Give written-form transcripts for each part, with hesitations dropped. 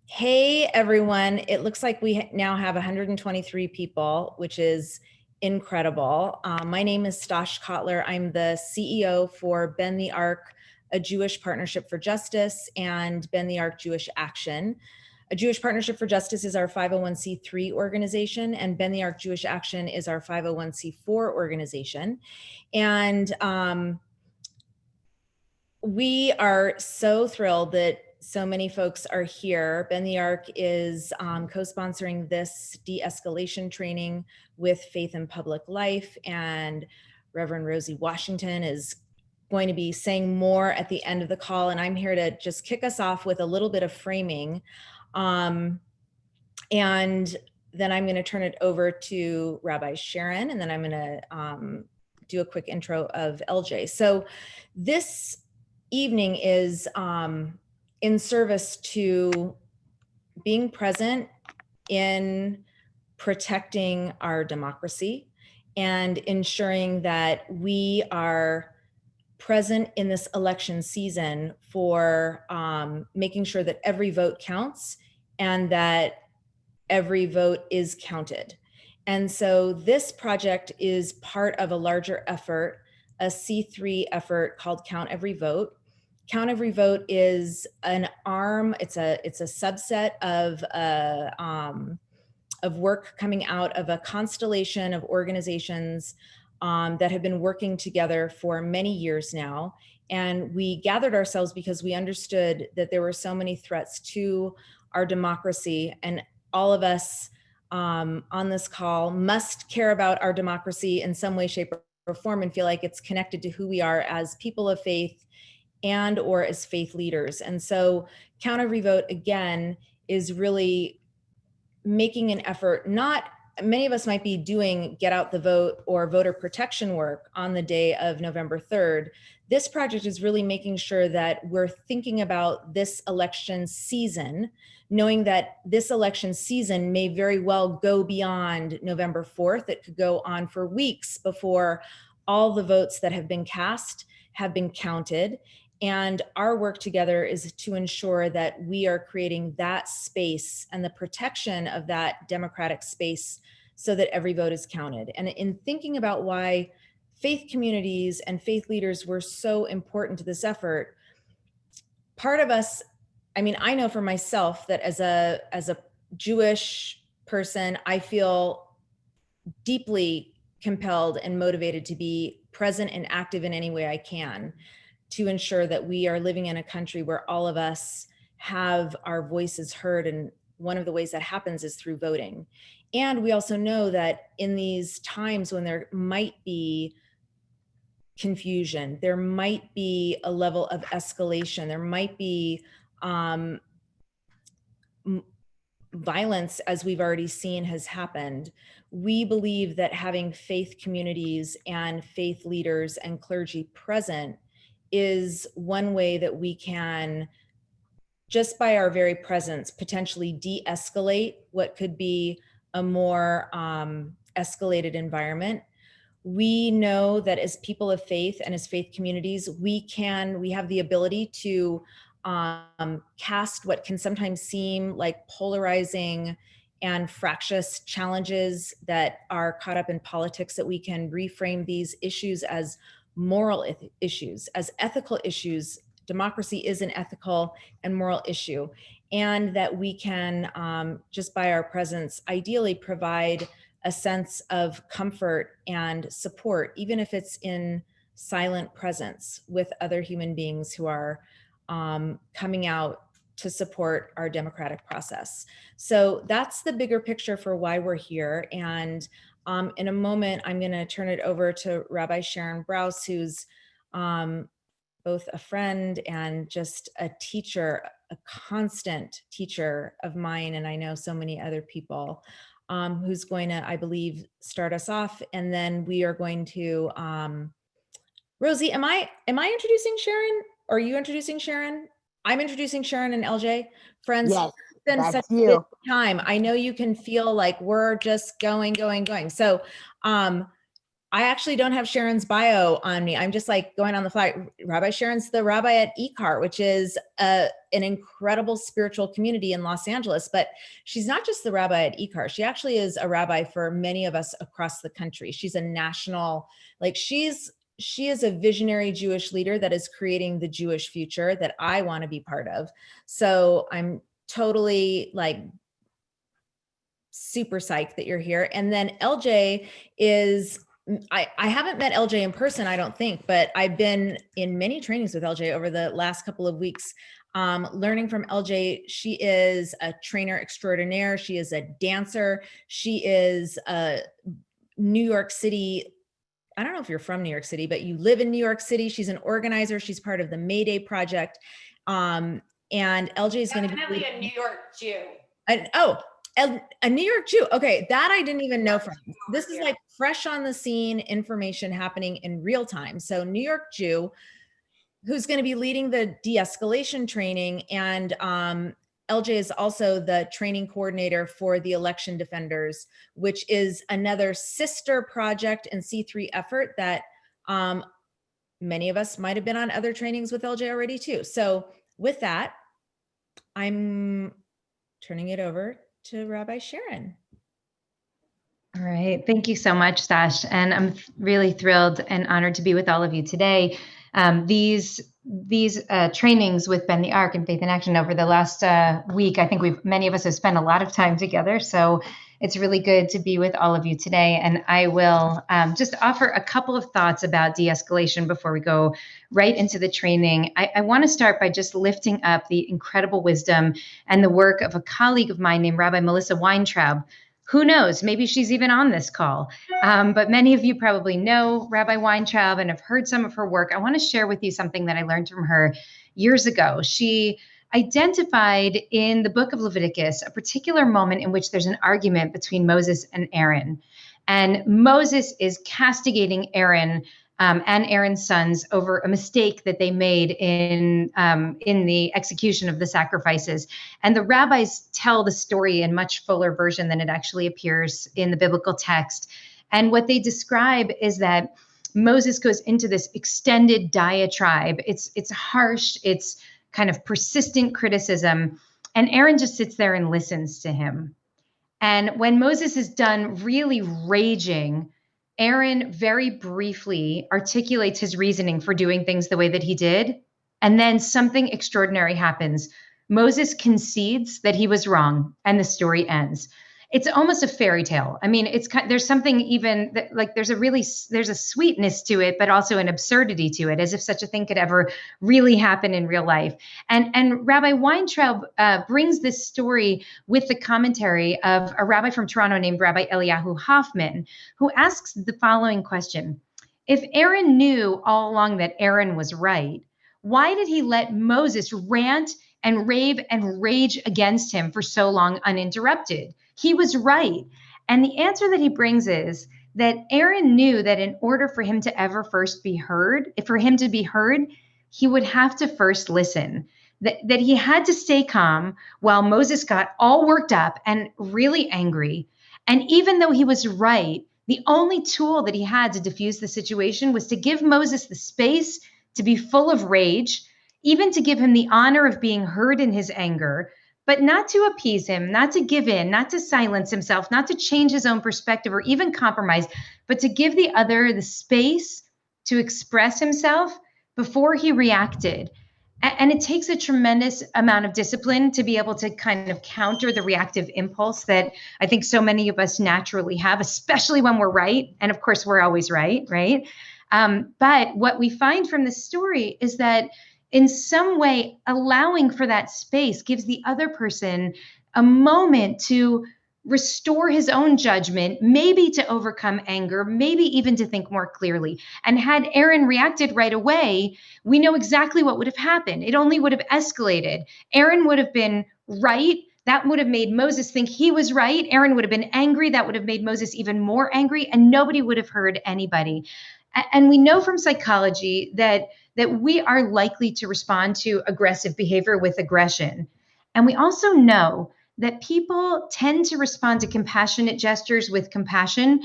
Hey everyone, it looks like we now have 123 people, which is incredible. My name is Stosh Kotler. I'm the CEO for Bend the Arc, a Jewish Partnership for Justice, and Bend the Arc Jewish Action. A Jewish Partnership for Justice is our 501c3 organization, and Bend the Arc Jewish Action is our 501c4 organization. And we are so thrilled that so many folks are here. Bend the Arc is co-sponsoring this de-escalation training with Faith in Public Life, and Reverend Rosie Washington is going to be saying more at the end of the call, and I'm here to just kick us off with a little bit of framing. And then I'm going to turn it over to Rabbi Sharon, and then I'm going to do a quick intro of LJ. So this evening is in service to being present in protecting our democracy and ensuring that we are present in this election season for making sure that every vote counts and that every vote is counted. And so this project is part of a larger effort, a C3 effort called Count Every Vote. Count Every Vote is an arm, it's a subset of work coming out of a constellation of organizations that have been working together for many years now. And we gathered ourselves because we understood that there were so many threats to our democracy, and all of us on this call must care about our democracy in some way, shape, or form and feel like it's connected to who we are as people of faith and or as faith leaders. And so Count Every Vote, again, is really making an effort. Not many of us might be doing get out the vote or voter protection work on the day of November 3rd. This project is really making sure that we're thinking about this election season, knowing that this election season may very well go beyond November 4th. It could go on for weeks before all the votes that have been cast have been counted. And our work together is to ensure that we are creating that space and the protection of that democratic space so that every vote is counted. And in thinking about why faith communities and faith leaders were so important to this effort, part of us, I mean, I know for myself that as a Jewish person, I feel deeply compelled and motivated to be present and active in any way I can to ensure that we are living in a country where all of us have our voices heard. And one of the ways that happens is through voting. And we also know that in these times when there might be confusion, there might be a level of escalation, there might be violence, as we've already seen has happened. We believe that having faith communities and faith leaders and clergy present is one way that we can, just by our very presence, potentially de-escalate what could be a more escalated environment. We know that as people of faith and as faith communities, we have the ability to cast what can sometimes seem like polarizing and fractious challenges that are caught up in politics, that we can reframe these issues as moral issues, as ethical issues. Democracy is an ethical and moral issue, and that we can, just by our presence, ideally provide a sense of comfort and support, even if it's in silent presence with other human beings who are coming out to support our democratic process. So that's the bigger picture for why we're here. And in a moment, I'm going to turn it over to Rabbi Sharon Brous, who's both a friend and just a teacher, a constant teacher of mine, and I know so many other people, who's going to, I believe, start us off. And then we are going to, Rosie, am I introducing Sharon? Or are you introducing Sharon? I'm introducing Sharon and LJ. Friends, Yes, it's been such a good time. I know you can feel like we're just going. So I actually don't have Sharon's bio on me. I'm just like going on the fly. Rabbi Sharon's the rabbi at ECAR, which is an incredible spiritual community in Los Angeles. But she's not just the rabbi at ECAR. She actually is a rabbi for many of us across the country. She's a national, like she is a visionary Jewish leader that is creating the Jewish future that I want to be part of. So I'm totally like super psyched that you're here. And then LJ is, I haven't met LJ in person, I don't think, but I've been in many trainings with LJ over the last couple of weeks, learning from LJ. She is a trainer extraordinaire. She is a dancer. She is a New York City. I don't know if you're from New York City, but you live in New York City. She's an organizer. She's part of the May Day Project. And LJ is going to be definitely a New York Jew. A New York Jew. Okay, that I didn't even know from. This is like fresh on the scene information happening in real time. So New York Jew, who's going to be leading the de-escalation training, and LJ is also the training coordinator for the Election Defenders, which is another sister project and C3 effort that many of us might have been on other trainings with LJ already too. So with that, I'm turning it over to Rabbi Sharon. All right. Thank you so much, Sash. And I'm really thrilled and honored to be with all of you today. These trainings with Bend the Arc and Faith in Action over the last week, I think many of us have spent a lot of time together. So it's really good to be with all of you today. And I will just offer a couple of thoughts about de-escalation before we go right into the training. I want to start by just lifting up the incredible wisdom and the work of a colleague of mine named Rabbi Melissa Weintraub. Who knows? Maybe she's even on this call. But many of you probably know Rabbi Weintraub and have heard some of her work. I want to share with you something that I learned from her years ago. She identified in the book of Leviticus a particular moment in which there's an argument between Moses and Aaron. And Moses is castigating Aaron and Aaron's sons over a mistake that they made in the execution of the sacrifices. And the rabbis tell the story in much fuller version than it actually appears in the biblical text. And what they describe is that Moses goes into this extended diatribe. It's harsh, it's kind of persistent criticism. And Aaron just sits there and listens to him. And when Moses is done really raging, Aaron very briefly articulates his reasoning for doing things the way that he did. And then something extraordinary happens. Moses concedes that he was wrong, and the story ends. It's almost a fairy tale. I mean, there's something even that, like there's a sweetness to it, but also an absurdity to it, as if such a thing could ever really happen in real life. And Rabbi Weintraub brings this story with the commentary of a rabbi from Toronto named Rabbi Eliyahu Hoffman, who asks the following question: if Aaron knew all along that Aaron was right, why did he let Moses rant and rave and rage against him for so long uninterrupted? He was right. And the answer that he brings is that Aaron knew that in order for him to ever first be heard, for him to be heard, he would have to first listen. That he had to stay calm while Moses got all worked up and really angry. And even though he was right, the only tool that he had to diffuse the situation was to give Moses the space to be full of rage, even to give him the honor of being heard in his anger, but not to appease him, not to give in, not to silence himself, not to change his own perspective or even compromise, but to give the other the space to express himself before he reacted. And it takes a tremendous amount of discipline to be able to kind of counter the reactive impulse that I think so many of us naturally have, especially when we're right. And of course, we're always right, right? But what we find from this story is that in some way, allowing for that space gives the other person a moment to restore his own judgment, maybe to overcome anger, maybe even to think more clearly. And had Aaron reacted right away, we know exactly what would have happened. It only would have escalated. Aaron would have been right. That would have made Moses think he was right. Aaron would have been angry. That would have made Moses even more angry, and nobody would have heard anybody. And we know from psychology that we are likely to respond to aggressive behavior with aggression. And we also know that people tend to respond to compassionate gestures with compassion.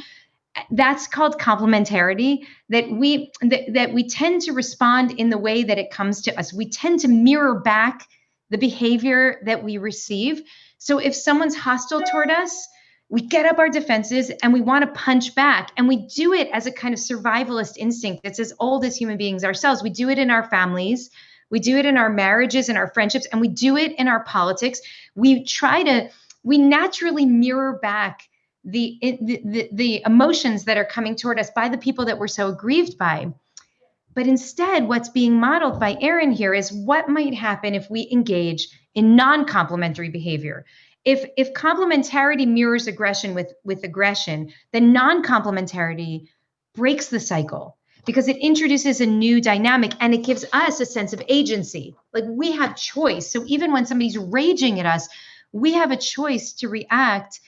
That's called complementarity, that we tend to respond in the way that it comes to us. We tend to mirror back the behavior that we receive. So if someone's hostile toward us, we get up our defenses and we want to punch back. And we do it as a kind of survivalist instinct that's as old as human beings ourselves. We do it in our families, we do it in our marriages and our friendships, and we do it in our politics. We naturally mirror back the emotions that are coming toward us by the people that we're so aggrieved by. But instead, what's being modeled by Erin here is what might happen if we engage in non-complementary behavior. If complementarity mirrors aggression with aggression, then non-complementarity breaks the cycle because it introduces a new dynamic and it gives us a sense of agency. Like we have choice. So even when somebody's raging at us, we have a choice to react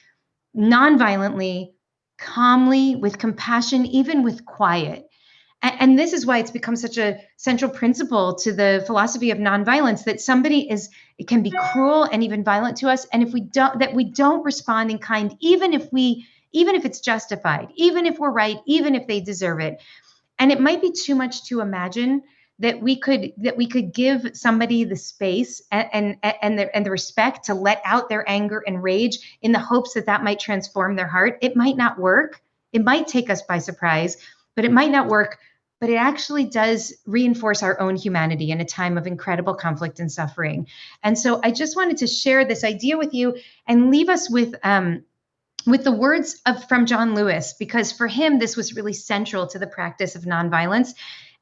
non-violently, calmly, with compassion, even with quiet. And this is why it's become such a central principle to the philosophy of nonviolence, that it can be cruel and even violent to us. And if we don't respond in kind, even if it's justified, even if we're right, even if they deserve it. And it might be too much to imagine that we could give somebody the space and the respect to let out their anger and rage in the hopes that might transform their heart. It might not work. It might take us by surprise, but it might not work. But it actually does reinforce our own humanity in a time of incredible conflict and suffering. And so I just wanted to share this idea with you and leave us with the words from John Lewis, because for him, this was really central to the practice of nonviolence.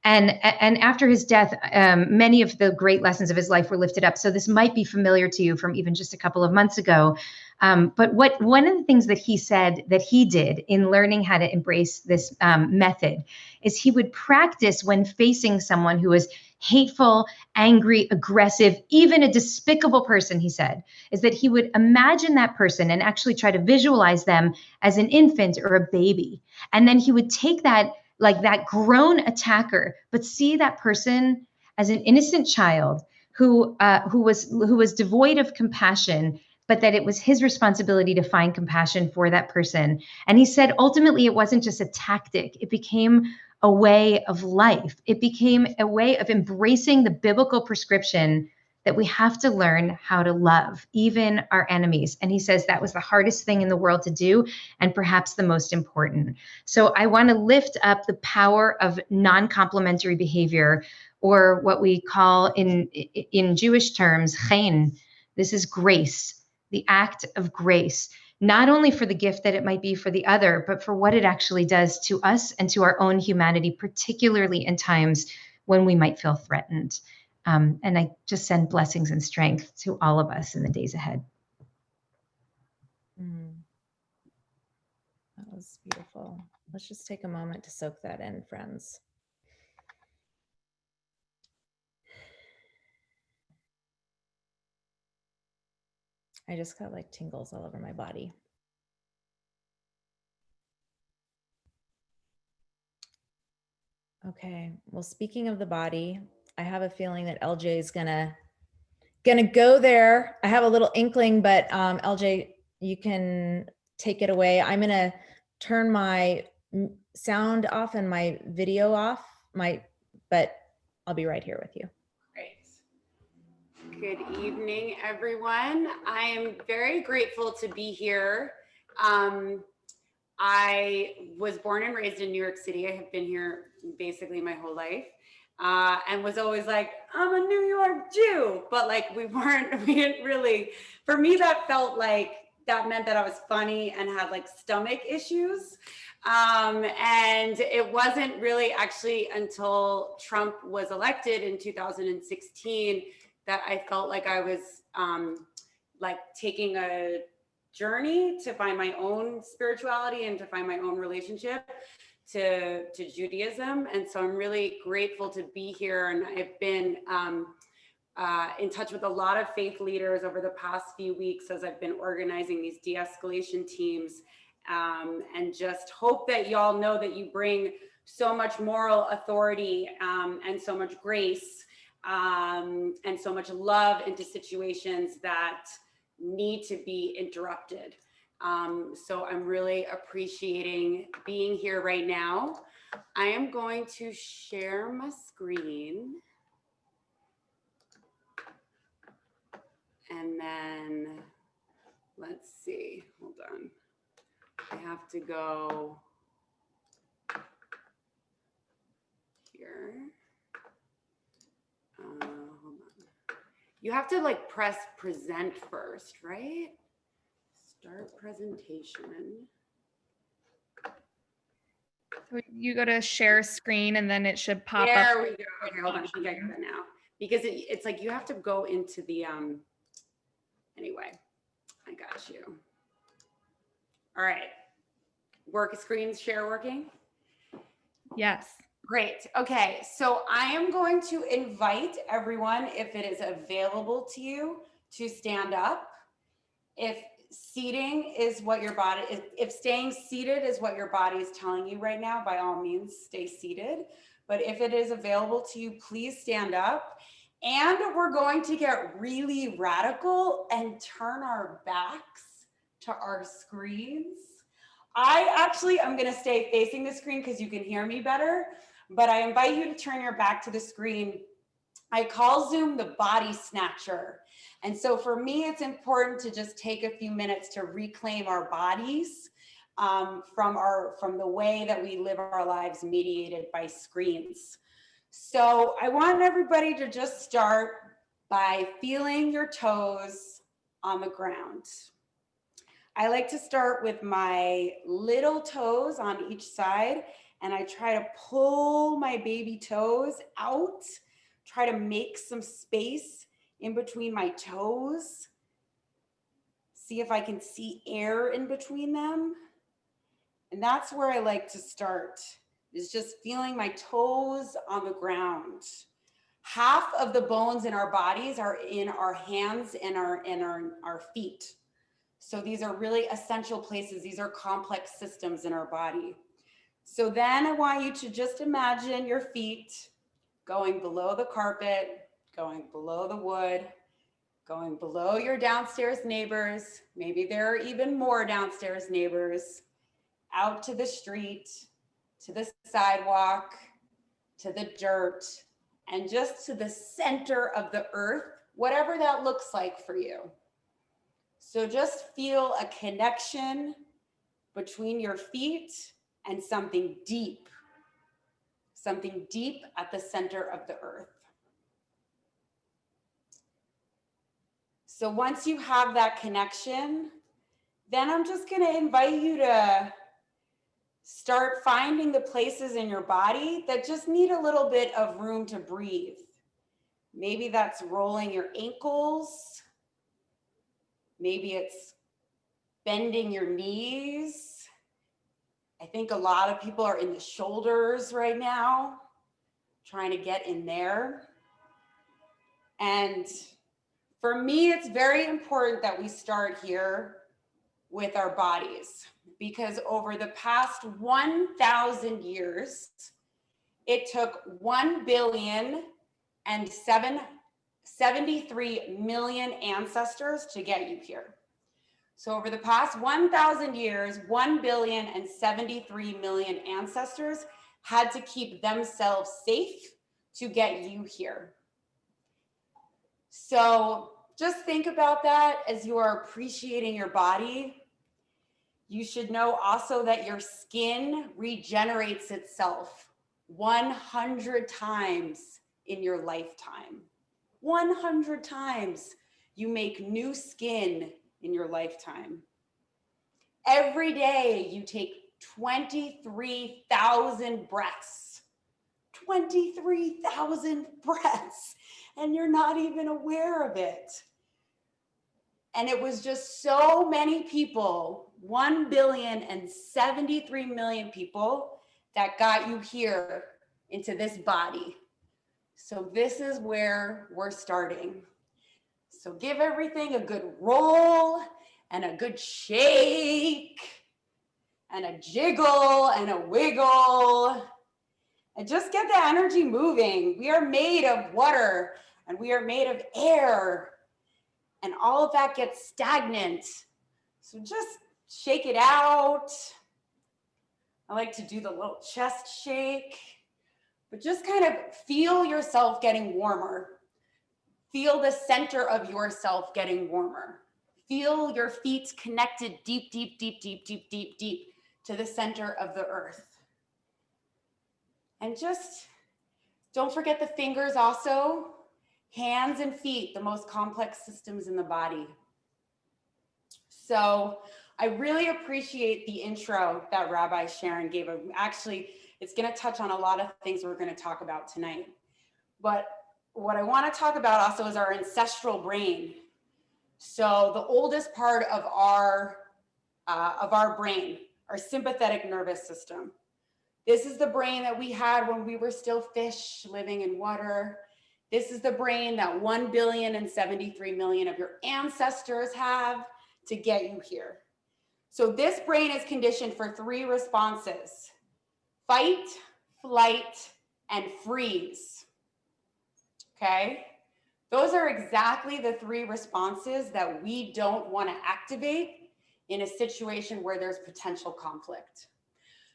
And after his death, many of the great lessons of his life were lifted up. So this might be familiar to you from even just a couple of months ago. But one of the things that he said that he did in learning how to embrace this method is he would practice when facing someone who was hateful, angry, aggressive, even a despicable person, he said, is that he would imagine that person and actually try to visualize them as an infant or a baby. And then he would take that, like that grown attacker, but see that person as an innocent child who was devoid of compassion, but that it was his responsibility to find compassion for that person. And he said, ultimately, it wasn't just a tactic. It became a way of life. It became a way of embracing the biblical prescription that we have to learn how to love, even our enemies. And he says that was the hardest thing in the world to do, and perhaps the most important. So I want to lift up the power of non-complementary behavior, or what we call in Jewish terms, chen. This is grace, the act of grace, not only for the gift that it might be for the other, but for what it actually does to us and to our own humanity, particularly in times when we might feel threatened. And I just send blessings and strength to all of us in the days ahead. That was beautiful. Let's just take a moment to soak that in, friends. I just got like tingles all over my body. Okay, well, speaking of the body, I have a feeling that LJ is gonna go there. I have a little inkling, but LJ, you can take it away. I'm gonna turn my sound off and my video off, but I'll be right here with you. Great. Good evening, everyone. I am very grateful to be here. I was born and raised in New York City. I have been here basically my whole life. And was always like, I'm a New York Jew, but like we didn't really, for me, that felt like, that meant that I was funny and had like stomach issues. And it wasn't really actually until Trump was elected in 2016 that I felt like I was like taking a journey to find my own spirituality and to find my own relationship to Judaism. And so I'm really grateful to be here. And I've been in touch with a lot of faith leaders over the past few weeks as I've been organizing these de-escalation teams, and just hope that y'all know that you bring so much moral authority and so much grace and so much love into situations that need to be interrupted. So I'm really appreciating being here right now. I am going to share my screen. And then, let's see, hold on. I have to go here. Hold on. You have to like press present first, right? Start presentation. So you go to share screen and then it should pop up. There we go. Okay, hold on. I think I got it now. Because it's like you have to go into the, anyway, I got you. All right. Work screen share working? Yes. Great. Okay, so I am going to invite everyone, if it is available to you, to stand up. If seating is what your body is, if staying seated is what your body is telling you right now, by all means, stay seated. But if it is available to you, please stand up. And we're going to get really radical and turn our backs to our screens. I actually am going to stay facing the screen because you can hear me better, but I invite you to turn your back to the screen. I call Zoom the body snatcher. And so for me, it's important to just take a few minutes to reclaim our bodies from the way that we live our lives mediated by screens. So I want everybody to just start by feeling your toes on the ground. I like to start with my little toes on each side, and I try to pull my baby toes out, try to make some space in between my toes. See if I can see air in between them. And that's where I like to start, is just feeling my toes on the ground. Half of the bones in our bodies are in our hands and our feet. So these are really essential places. These are complex systems in our body. So then I want you to just imagine your feet going below the carpet, going below the wood, going below your downstairs neighbors. Maybe there are even more downstairs neighbors, out to the street, to the sidewalk, to the dirt, and just to the center of the earth, whatever that looks like for you. So just feel a connection between your feet and something deep at the center of the earth. So once you have that connection, then I'm just going to invite you to start finding the places in your body that just need a little bit of room to breathe. Maybe that's rolling your ankles. Maybe it's bending your knees. I think a lot of people are in the shoulders right now, trying to get in there. And for me, it's very important that we start here with our bodies, because over the past 1,000 years, it took 1,073,000,000 ancestors to get you here. So over the past 1,000 years, 1,073,000,000 ancestors had to keep themselves safe to get you here. So just think about that as you are appreciating your body. You should know also that your skin regenerates itself 100 times in your lifetime. 100 times you make new skin in your lifetime. Every day you take 23,000 breaths. 23,000 breaths, and you're not even aware of it. And it was just so many people, 1,073,000,000 people, that got you here into this body. So this is where we're starting. So give everything a good roll and a good shake and a jiggle and a wiggle. And just get the energy moving. We are made of water and we are made of air, and all of that gets stagnant. So just shake it out. I like to do the little chest shake, but just kind of feel yourself getting warmer. Feel the center of yourself getting warmer. Feel your feet connected deep, deep, deep, deep, deep, deep, deep to the center of the earth. And just don't forget the fingers also. Hands and feet, the most complex systems in the body. So I really appreciate the intro that Rabbi Sharon gave. Actually, it's going to touch on a lot of things we're going to talk about tonight. But what I want to talk about also is our ancestral brain. So the oldest part of our brain, our sympathetic nervous system. This is the brain that we had when we were still fish living in water. This is the brain that 1,073,000,000 of your ancestors have to get you here. So this brain is conditioned for 3 responses: fight, flight, and freeze. Okay? Those are exactly the 3 responses that we don't want to activate in a situation where there's potential conflict.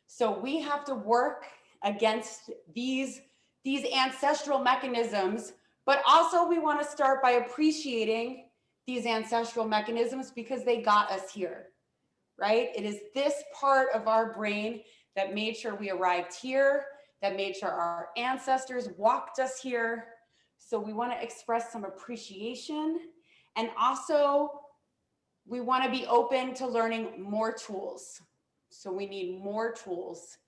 So we have to work against these ancestral mechanisms, but also we want to start by appreciating these ancestral mechanisms because they got us here, right? It is this part of our brain that made sure we arrived here, that made sure our ancestors walked us here. So we want to express some appreciation, and also we want to be open to learning more tools. So we need more tools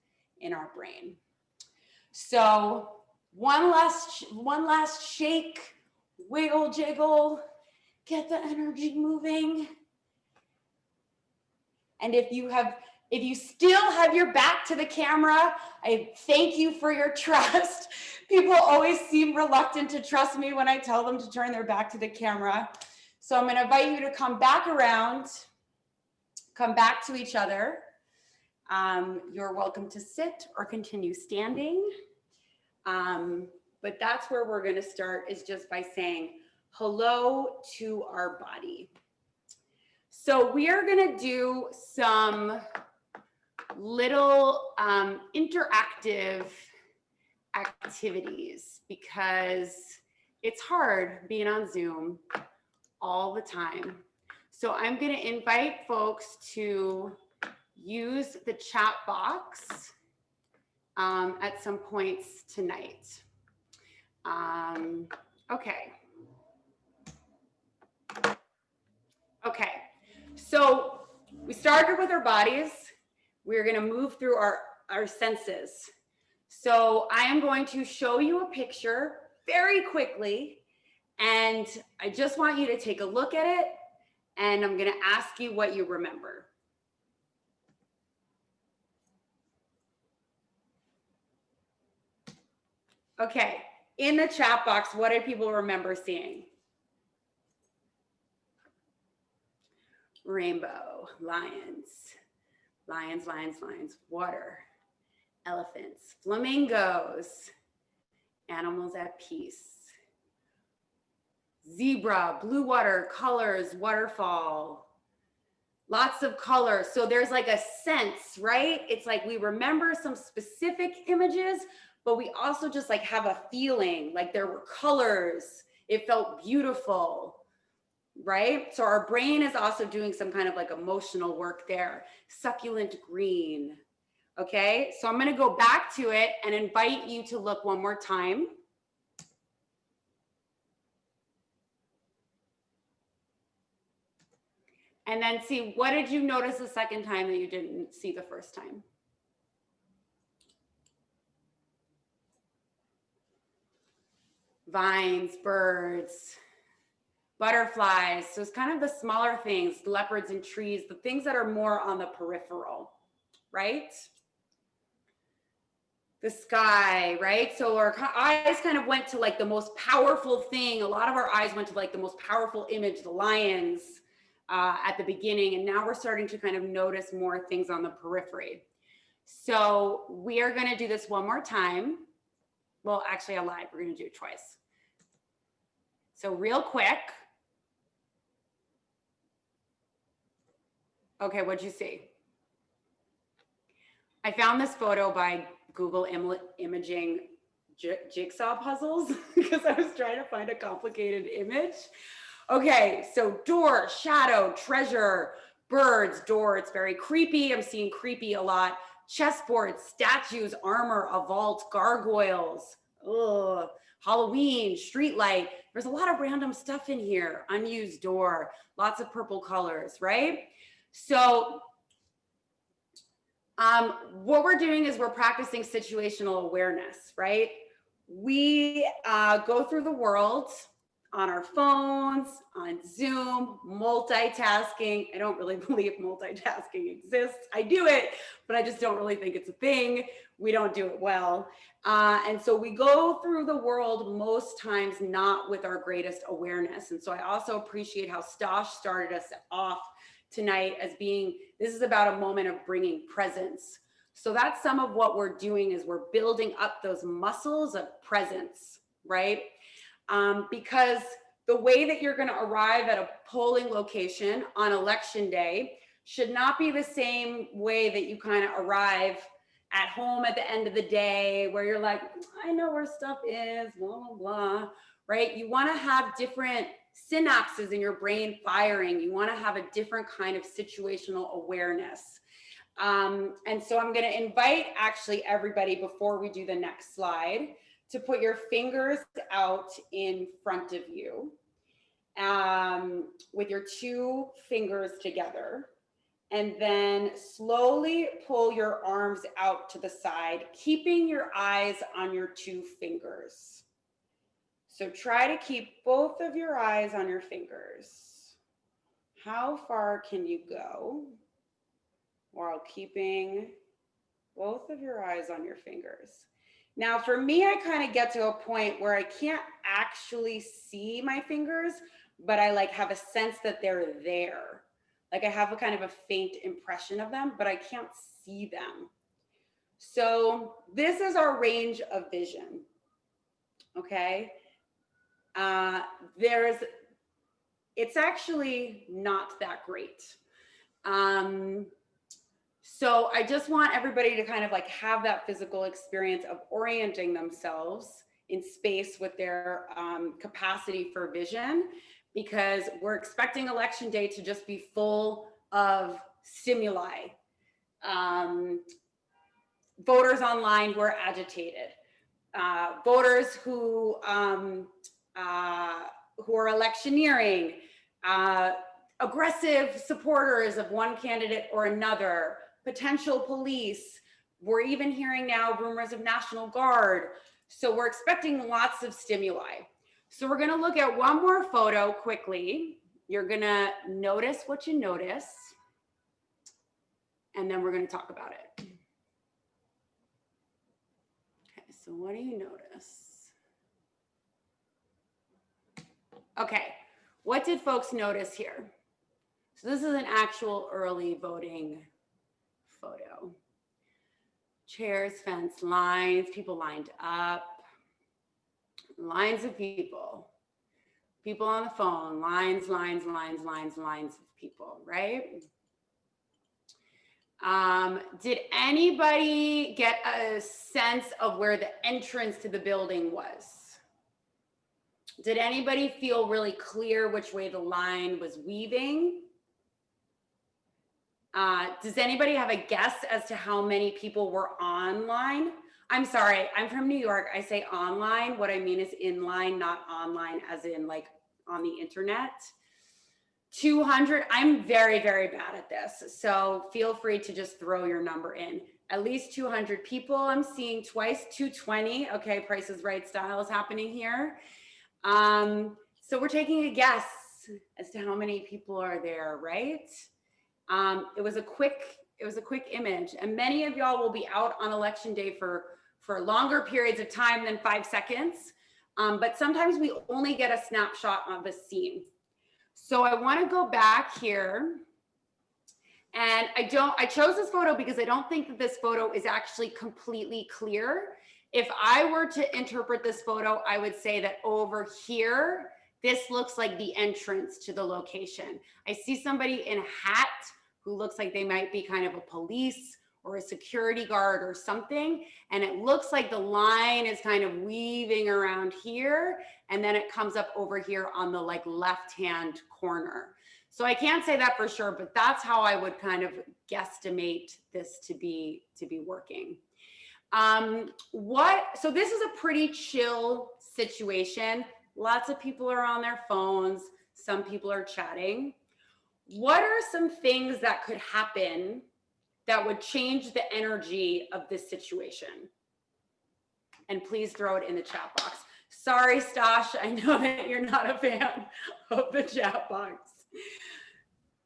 in our brain. So one last shake, wiggle, jiggle, get the energy moving. And if you still have your back to the camera, I thank you for your trust. People always seem reluctant to trust me when I tell them to turn their back to the camera. So I'm going to invite you to come back around, come back to each other. You're welcome to sit or continue standing. But that's where we're going to start, is just by saying hello to our body. So we are going to do some little interactive activities because it's hard being on Zoom all the time. So I'm going to invite folks to use the chat box at some points tonight. Okay, so we started with our bodies. We're going to move through our senses. So I am going to show you a picture very quickly, and I just want you to take a look at it, and I'm going to ask you what you remember. Okay, in the chat box, what do people remember seeing? Rainbow, lions, lions, lions, lions, water, elephants, flamingos, animals at peace, zebra, blue water, colors, waterfall, lots of colors. So there's like a sense, right? It's like we remember some specific images, but we also just like have a feeling like there were colors. It felt beautiful, right? So our brain is also doing some kind of like emotional work there. Succulent green. Okay, so I'm going to go back to it and invite you to look one more time. And then see, what did you notice the second time that you didn't see the first time? Vines, birds, butterflies. So it's kind of the smaller things, leopards and trees, the things that are more on the peripheral, right? The sky, right? So our eyes kind of went to like the most powerful thing. A lot of our eyes went to like the most powerful image, the lions at the beginning. And now we're starting to kind of notice more things on the periphery. So we are going to do this one more time. Well, actually, I lied. We're going to do it twice. So real quick. Okay, what'd you see? I found this photo by Google imaging jigsaw puzzles because I was trying to find a complicated image. Okay, so door, shadow, treasure, birds, door. It's very creepy. I'm seeing creepy a lot. Chessboards, statues, armor, a vault, gargoyles. Ugh. Halloween, streetlight. There's a lot of random stuff in here. Unused door, lots of purple colors, right? So what we're doing is we're practicing situational awareness, right? We go through the world on our phones, on Zoom, multitasking. I don't really believe multitasking exists. I do it, but I just don't really think it's a thing. We don't do it well. And so we go through the world most times not with our greatest awareness. And so I also appreciate how Stosh started us off tonight as being, this is about a moment of bringing presence. So that's some of what we're doing is we're building up those muscles of presence, right? Because the way that you're going to arrive at a polling location on election day should not be the same way that you kind of arrive at home at the end of the day where you're like, I know where stuff is, blah, blah, blah, right? You want to have different synapses in your brain firing. You want to have a different kind of situational awareness. And so I'm going to invite actually everybody before we do the next slide to put your fingers out in front of you with your two fingers together. And then slowly pull your arms out to the side, keeping your eyes on your two fingers. So try to keep both of your eyes on your fingers. How far can you go while keeping both of your eyes on your fingers? Now, for me, I kind of get to a point where I can't actually see my fingers, but I like have a sense that they're there. Like I have a kind of a faint impression of them, but I can't see them. So this is our range of vision, okay? It's actually not that great. So I just want everybody to kind of like have that physical experience of orienting themselves in space with their capacity for vision, because we're expecting election day to just be full of stimuli. Voters online who are agitated, voters who are electioneering, aggressive supporters of one candidate or another, potential police. We're even hearing now rumors of National Guard. So we're expecting lots of stimuli. So we're gonna look at one more photo quickly. You're gonna notice what you notice, and then we're gonna talk about it. Okay, so what do you notice? Okay, what did folks notice here? So this is an actual early voting photo. Chairs, fence, lines, people lined up, lines of people, people on the phone, lines, lines, lines, lines, lines of people, right? Did anybody get a sense of where the entrance to the building was? Did anybody feel really clear which way the line was weaving? Does anybody have a guess as to how many people were online? I'm sorry, I'm from New York. I say online. What I mean is in line, not online as in like on the internet. 200, I'm very, very bad at this. So feel free to just throw your number in. At least 200 people I'm seeing twice, 220. Okay, Price is Right style is happening here. So we're taking a guess as to how many people are there, right? It was a quick image, and many of y'all will be out on election day for longer periods of time than 5 seconds. But sometimes we only get a snapshot of a scene. So I want to go back here, and I chose this photo because I don't think that this photo is actually completely clear. If I were to interpret this photo, I would say that over here, this looks like the entrance to the location. I see somebody in a hat who looks like they might be kind of a police or a security guard or something. And it looks like the line is kind of weaving around here. And then it comes up over here on the like left-hand corner. So I can't say that for sure, but that's how I would kind of guesstimate this to be working. So this is a pretty chill situation. Lots of people are on their phones. Some people are chatting. What are some things that could happen that would change the energy of this situation? And please throw it in the chat box. Sorry, Stash, I know that you're not a fan of the chat box.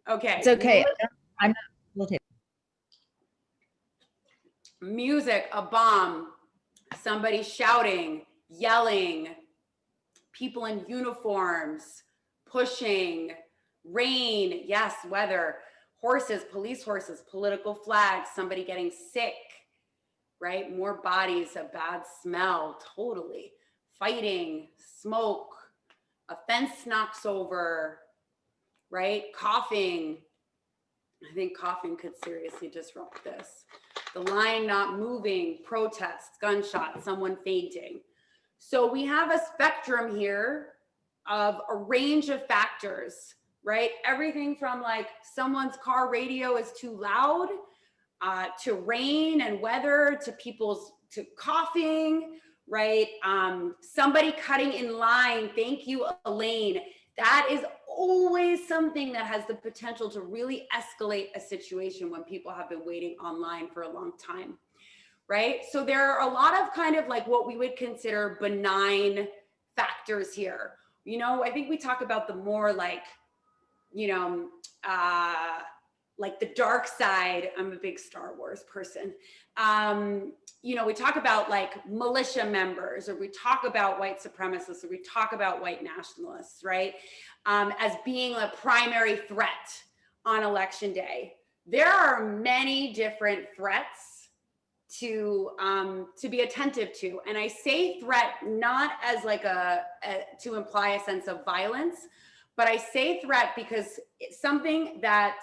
Okay. It's okay. I'm not. We'll take Music, a bomb, somebody shouting, yelling, people in uniforms, pushing, rain, yes, weather, horses, police horses, political flags, somebody getting sick, right? More bodies, a bad smell, totally. Fighting, smoke, a fence knocks over, right? Coughing. I think coughing could seriously disrupt this. The line not moving, protests, gunshots, someone fainting. So we have a spectrum here of a range of factors, right? Everything from like someone's car radio is too loud, to rain and weather, to coughing, right? Somebody cutting in line. Thank you, Elaine. That is always something that has the potential to really escalate a situation when people have been waiting online for a long time, right? So there are a lot of kind of like what we would consider benign factors here. You know, I think we talk about the more like, you know, like the dark side. I'm a big Star Wars person. You know, we talk about like militia members, or we talk about white supremacists, or we talk about white nationalists, right? As being a primary threat on election day. There are many different threats to be attentive to. And I say threat not as like to imply a sense of violence, but I say threat because it's something that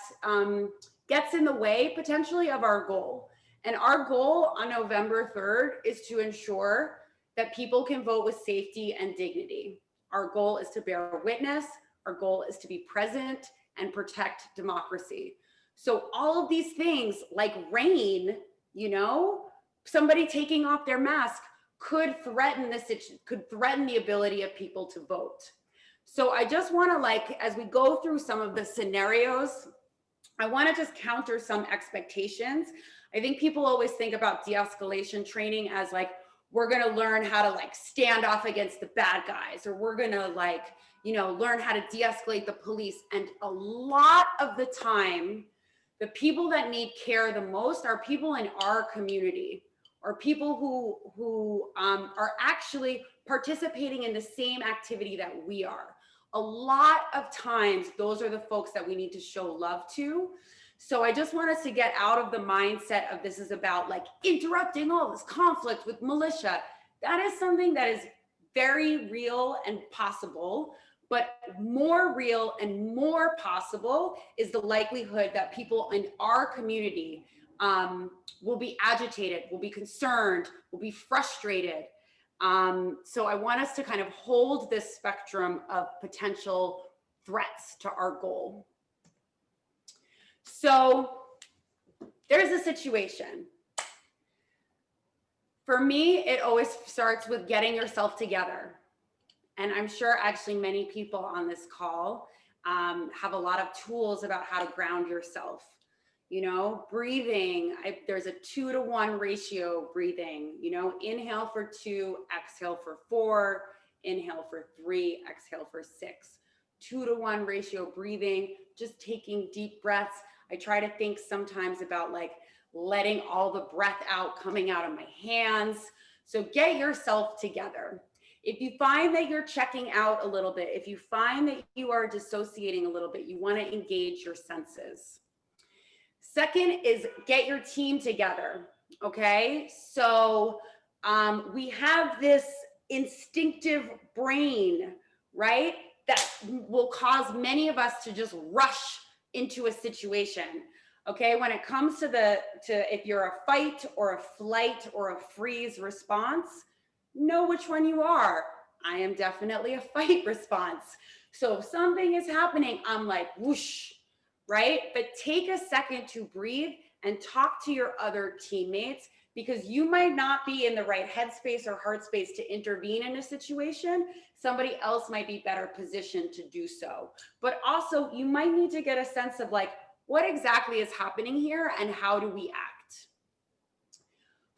gets in the way potentially of our goal. And our goal on November 3rd is to ensure that people can vote with safety and dignity. Our goal is to bear witness. Our goal is to be present and protect democracy. So all of these things like rain, you know, somebody taking off their mask could threaten the ability of people to vote. So I just want to, like, as we go through some of the scenarios, I want to just counter some expectations. I think people always think about de-escalation training as like, we're going to learn how to like stand off against the bad guys, or we're going to like, you know, learn how to de-escalate the police. And a lot of the time, the people that need care the most are people in our community, or people who are actually participating in the same activity that we are. A lot of times, those are the folks that we need to show love to. So I just want us to get out of the mindset of this is about like interrupting all this conflict with militia. That is something that is very real and possible, but more real and more possible is the likelihood that people in our community will be agitated, will be concerned, will be frustrated. So I want us to kind of hold this spectrum of potential threats to our goal. So there's a situation. For me, it always starts with getting yourself together. And I'm sure actually many people on this call have a lot of tools about how to ground yourself. You know, breathing, there's a 2-to-1 ratio breathing, you know, inhale for 2, exhale for 4, inhale for 3, exhale for 6. 2-to-1 ratio breathing, just taking deep breaths. I try to think sometimes about like letting all the breath out, coming out of my hands. So get yourself together. If you find that you're checking out a little bit, if you find that you are dissociating a little bit, you want to engage your senses. Second is get your team together, okay? So we have this instinctive brain, right? That will cause many of us to just rush into a situation. Okay, when it comes to if you're a fight or a flight or a freeze response, know which one you are. I am definitely a fight response. So if something is happening, I'm like, whoosh, right? But take a second to breathe and talk to your other teammates, because you might not be in the right headspace or heart space to intervene in a situation. Somebody else might be better positioned to do so. But also, you might need to get a sense of like, what exactly is happening here and how do we act?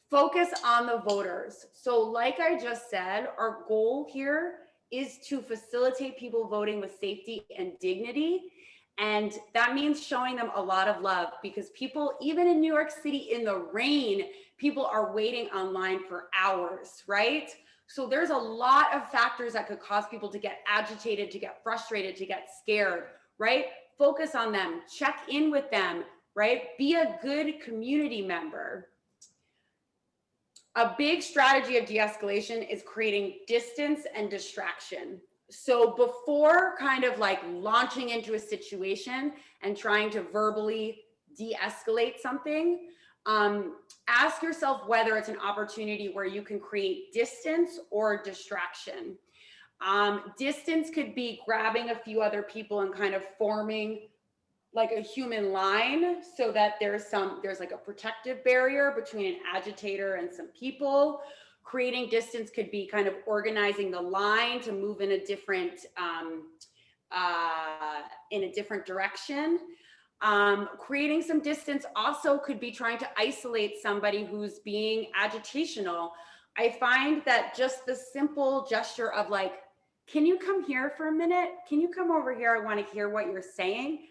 Focus on the voters. So like I just said, our goal here is to facilitate people voting with safety and dignity. And that means showing them a lot of love, because people, even in New York City in the rain, people are waiting online for hours, right? So there's a lot of factors that could cause people to get agitated, to get frustrated, to get scared, right? Focus on them, check in with them, right? Be a good community member. A big strategy of de-escalation is creating distance and distraction. So before kind of like launching into a situation and trying to verbally de-escalate something, ask yourself whether it's an opportunity where you can create distance or distraction. Distance could be grabbing a few other people and kind of forming like a human line, so that there's like a protective barrier between an agitator and some people. Creating distance could be kind of organizing the line to move in a different direction. Creating some distance also could be trying to isolate somebody who's being agitational. I find that just the simple gesture of like, can you come here for a minute? Can you come over here? I want to hear what you're saying.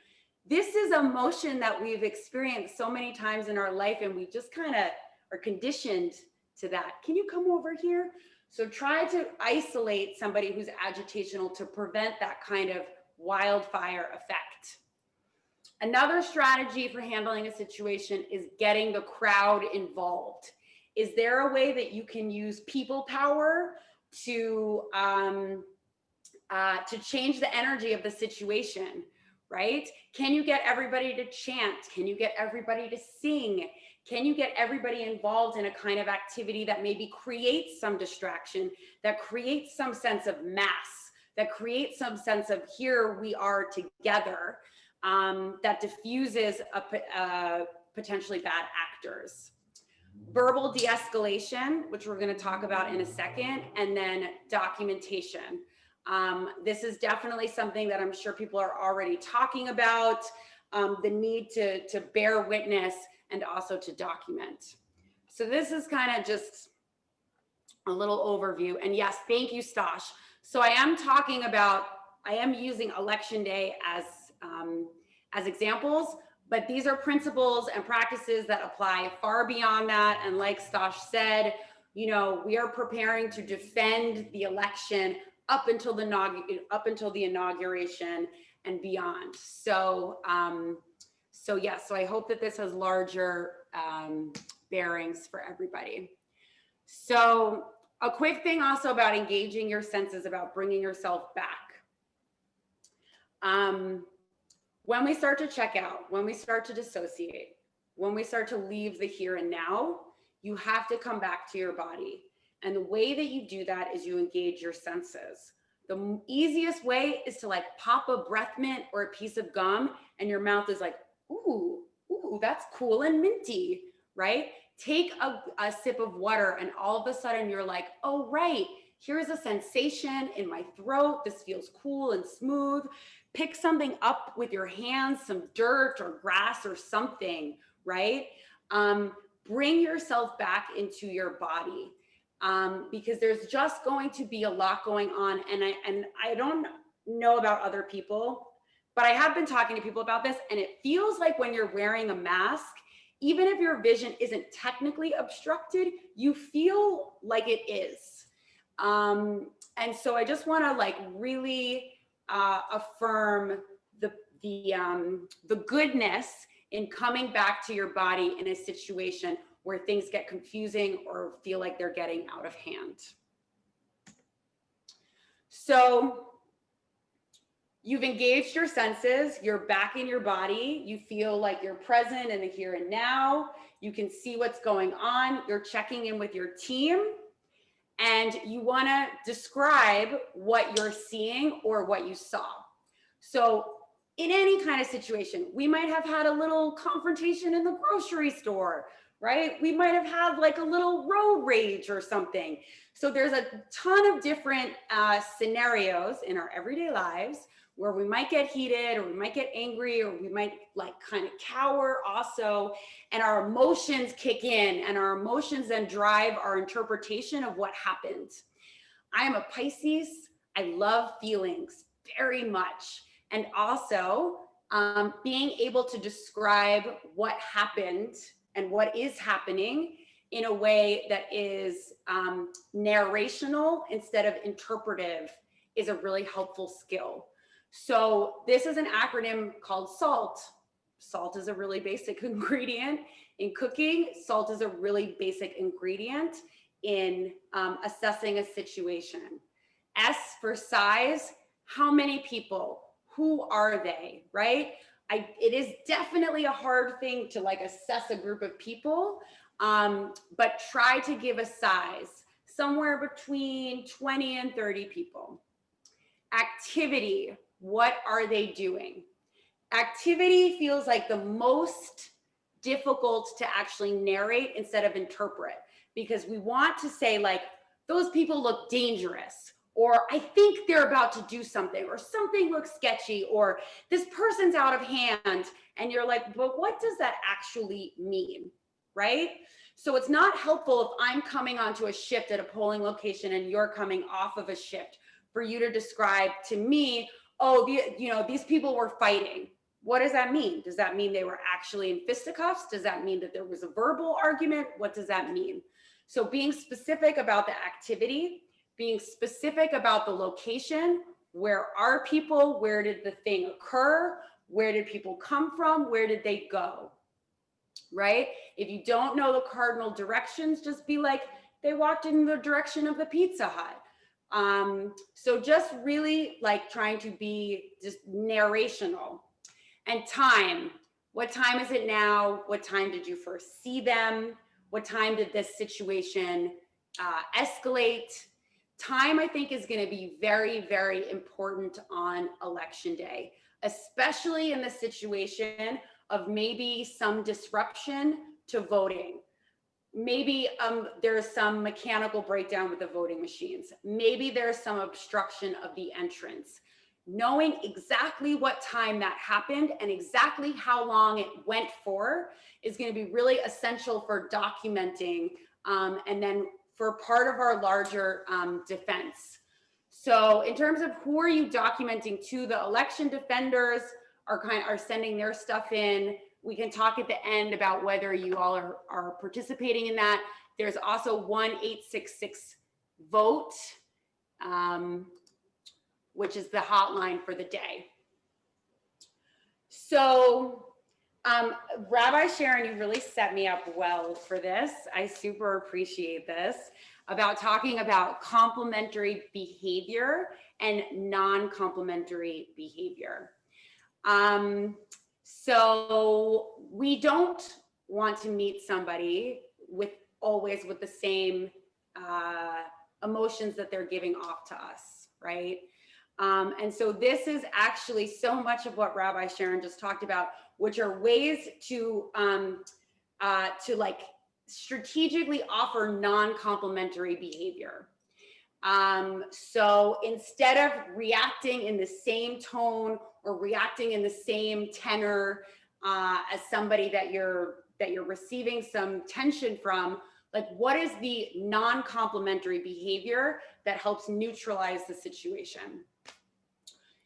This is emotion that we've experienced so many times in our life, and we just kind of are conditioned to that. Can you come over here? So try to isolate somebody who's agitational to prevent that kind of wildfire effect. Another strategy for handling a situation is getting the crowd involved. Is there a way that you can use people power to change the energy of the situation? Right? Can you get everybody to chant? Can you get everybody to sing? Can you get everybody involved in a kind of activity that maybe creates some distraction, that creates some sense of mass, that creates some sense of here we are together, that diffuses potentially bad actors? Verbal de-escalation, which we're going to talk about in a second, and then documentation. This is definitely something that I'm sure people are already talking about, the need to bear witness and also to document. So this is kind of just a little overview. And yes, thank you, Stash. So I am using Election Day as examples, but these are principles and practices that apply far beyond that. And like Stash said, you know, we are preparing to defend the election up until the inauguration and beyond. So, so I hope that this has larger bearings for everybody. So a quick thing also about engaging your senses, about bringing yourself back. When we start to check out, when we start to dissociate, when we start to leave the here and now, you have to come back to your body. And the way that you do that is you engage your senses. The easiest way is to like pop a breath mint or a piece of gum and your mouth is like, ooh, that's cool and minty, right? Take a sip of water and all of a sudden you're like, oh, right, here's a sensation in my throat. This feels cool and smooth. Pick something up with your hands, some dirt or grass or something, right? Bring yourself back into your body. Because there's just going to be a lot going on. And I don't know about other people, but I have been talking to people about this, and it feels like when you're wearing a mask, even if your vision isn't technically obstructed, you feel like it is. And so I just want to like really affirm the goodness in coming back to your body in a situation where things get confusing or feel like they're getting out of hand. So You've engaged your senses, you're back in your body, you feel like you're present in the here and now, you can see what's going on, you're checking in with your team, and you want to describe what you're seeing or what you saw. So in any kind of situation, we might have had a little confrontation in the grocery store, right? We might have had like a little road rage or something. So there's a ton of different scenarios in our everyday lives where we might get heated, or we might get angry, or we might like kind of cower also, and our emotions kick in, and our emotions then drive our interpretation of what happened. I am a Pisces. I love feelings very much. And also being able to describe what happened and what is happening in a way that is narrational instead of interpretive is a really helpful skill. So this is an acronym called SALT. Salt is a really basic ingredient in cooking. Salt is a really basic ingredient in assessing a situation. S for size, how many people? Who are they, right? It is definitely a hard thing to like assess a group of people, but try to give a size, somewhere between 20 and 30 people. Activity, what are they doing? Activity feels like the most difficult to actually narrate instead of interpret, because we want to say like, those people look dangerous, or I think they're about to do something, or something looks sketchy, or this person's out of hand. And you're like, but what does that actually mean, right? So it's not helpful if I'm coming onto a shift at a polling location and you're coming off of a shift for you to describe to me, oh, these people were fighting. What does that mean? Does that mean they were actually in fisticuffs? Does that mean that there was a verbal argument? What does that mean? So being specific about the activity, being specific about the location, where are people? Where did the thing occur? Where did people come from? Where did they go? Right? If you don't know the cardinal directions, just be like, they walked in the direction of the Pizza Hut. So just really like trying to be just narrational. And time, what time is it now? What time did you first see them? What time did this situation escalate? Time, I think, is going to be very, very important on election day, especially in the situation of maybe some disruption to voting. Maybe there's some mechanical breakdown with the voting machines. Maybe there's some obstruction of the entrance. Knowing exactly what time that happened and exactly how long it went for is going to be really essential for documenting and then for part of our larger defense. So in terms of who are you documenting to, the election defenders are sending their stuff in. We can talk at the end about whether you all are participating in that. There's also 1-866-VOTE, which is the hotline for the day. So Rabbi Sharon, you really set me up well for this. I super appreciate this, about talking about complementary behavior and non-complementary behavior. So we don't want to meet somebody always with the same emotions that they're giving off to us, right? And so this is actually so much of what Rabbi Sharon just talked about, which are ways to like strategically offer non-complementary behavior. So instead of reacting in the same tone or reacting in the same tenor as somebody that you're receiving some tension from, like what is the non-complementary behavior that helps neutralize the situation?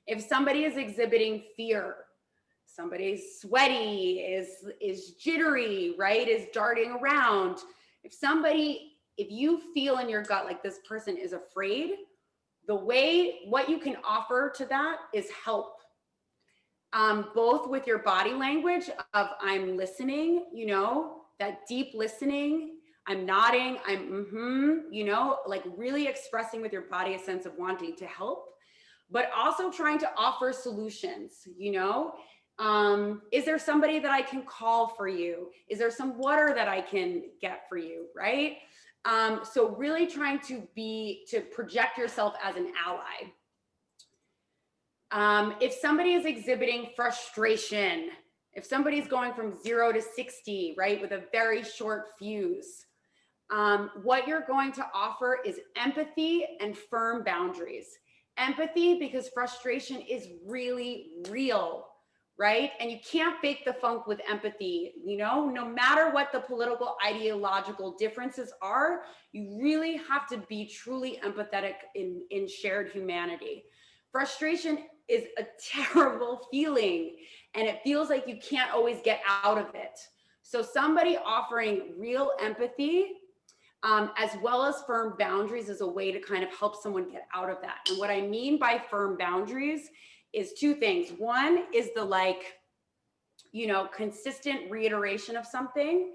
If somebody is exhibiting fear, somebody's sweaty, is jittery, right, is darting around. If you feel in your gut like this person is afraid, what you can offer to that is help. Both with your body language of I'm listening, that deep listening, I'm nodding, I'm like really expressing with your body a sense of wanting to help, but also trying to offer solutions, you know? Is there somebody that I can call for you? Is there some water that I can get for you, right? So really trying to project yourself as an ally. If somebody is exhibiting frustration, if somebody's going from 0 to 60, right, with a very short fuse, what you're going to offer is empathy and firm boundaries. Empathy, because frustration is really real, right? And you can't fake the funk with empathy, you know, no matter what the political, ideological differences are, you really have to be truly empathetic in shared humanity. Frustration is a terrible feeling, and it feels like you can't always get out of it. So somebody offering real empathy, as well as firm boundaries, is a way to kind of help someone get out of that. And what I mean by firm boundaries is two things. One is the, like, you know, consistent reiteration of something.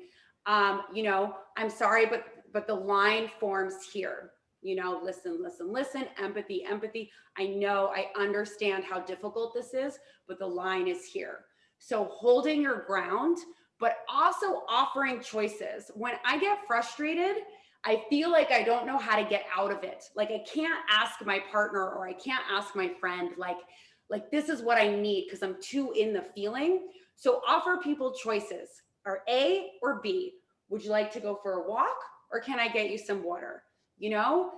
You know, I'm sorry, but the line forms here. You know, listen, listen, listen, empathy, empathy. I know, I understand how difficult this is, but the line is here. So holding your ground, but also offering choices. When I get frustrated, I feel like I don't know how to get out of it. Like, I can't ask my partner, or I can't ask my friend, like this is what I need, because I'm too in the feeling. So offer people choices, or A or B. Would you like to go for a walk, or can I get you some water? You know,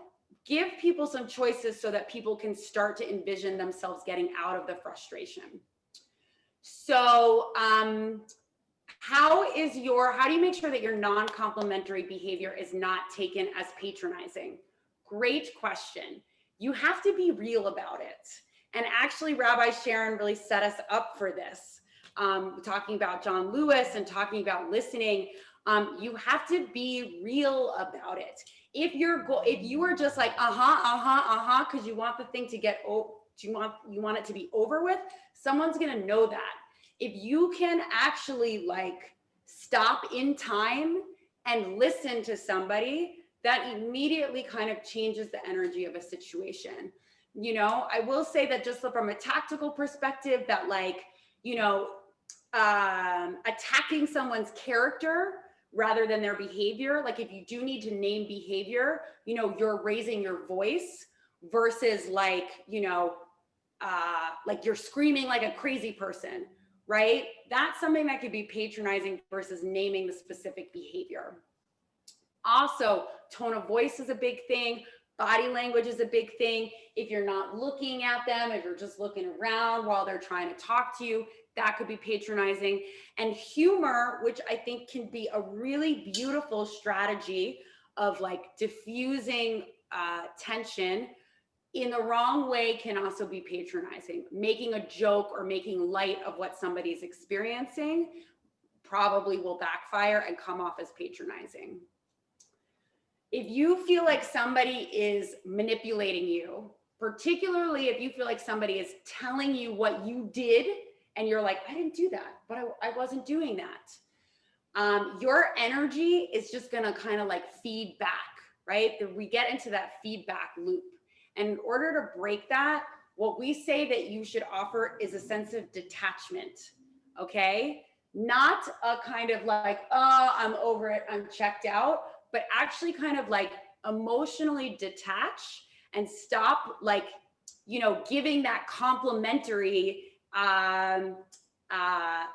give people some choices so that people can start to envision themselves getting out of the frustration. So how do you make sure that your non-complimentary behavior is not taken as patronizing? Great question. You have to be real about it. And actually, Rabbi Sharon really set us up for this, talking about John Lewis and talking about listening. You have to be real about it. If you are just like because you want the thing to get you want it to be over with, someone's gonna know that. If you can actually, like, stop in time and listen to somebody, that immediately kind of changes the energy of a situation. You know, I will say that just from a tactical perspective, that, like, you know, attacking someone's character rather than their behavior, like, if you do need to name behavior, you know, you're raising your voice versus, like, you know, like you're screaming like a crazy person, right? That's something that could be patronizing versus naming the specific behavior. Also, tone of voice is a big thing. Body language is a big thing. If you're not looking at them, if you're just looking around while they're trying to talk to you, that could be patronizing. And humor, which I think can be a really beautiful strategy of, like, diffusing tension in the wrong way, can also be patronizing. Making a joke or making light of what somebody's experiencing probably will backfire and come off as patronizing. If you feel like somebody is manipulating you, particularly if you feel like somebody is telling you what you did and you're like, I didn't do that, but I wasn't doing that. Your energy is just gonna kind of, like, feed back, right? We get into that feedback loop. And in order to break that, what we say that you should offer is a sense of detachment, okay? Not a kind of like, oh, I'm over it, I'm checked out, but actually kind of, like, emotionally detach and stop, like, you know, giving that complimentary,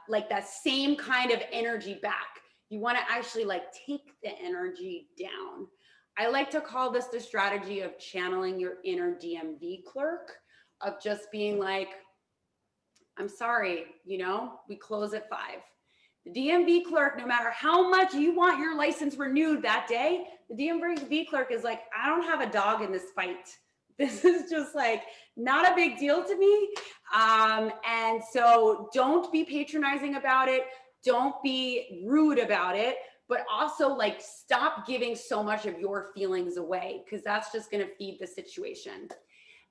like that same kind of energy back. You want to actually, like, take the energy down. I like to call this the strategy of channeling your inner DMV clerk, of just being like, I'm sorry, you know, we close at 5. The DMV clerk, no matter how much you want your license renewed that day, the DMV clerk is like, I don't have a dog in this fight. This is just, like, not a big deal to me. And so don't be patronizing about it. Don't be rude about it, but also, like, stop giving so much of your feelings away, because that's just going to feed the situation.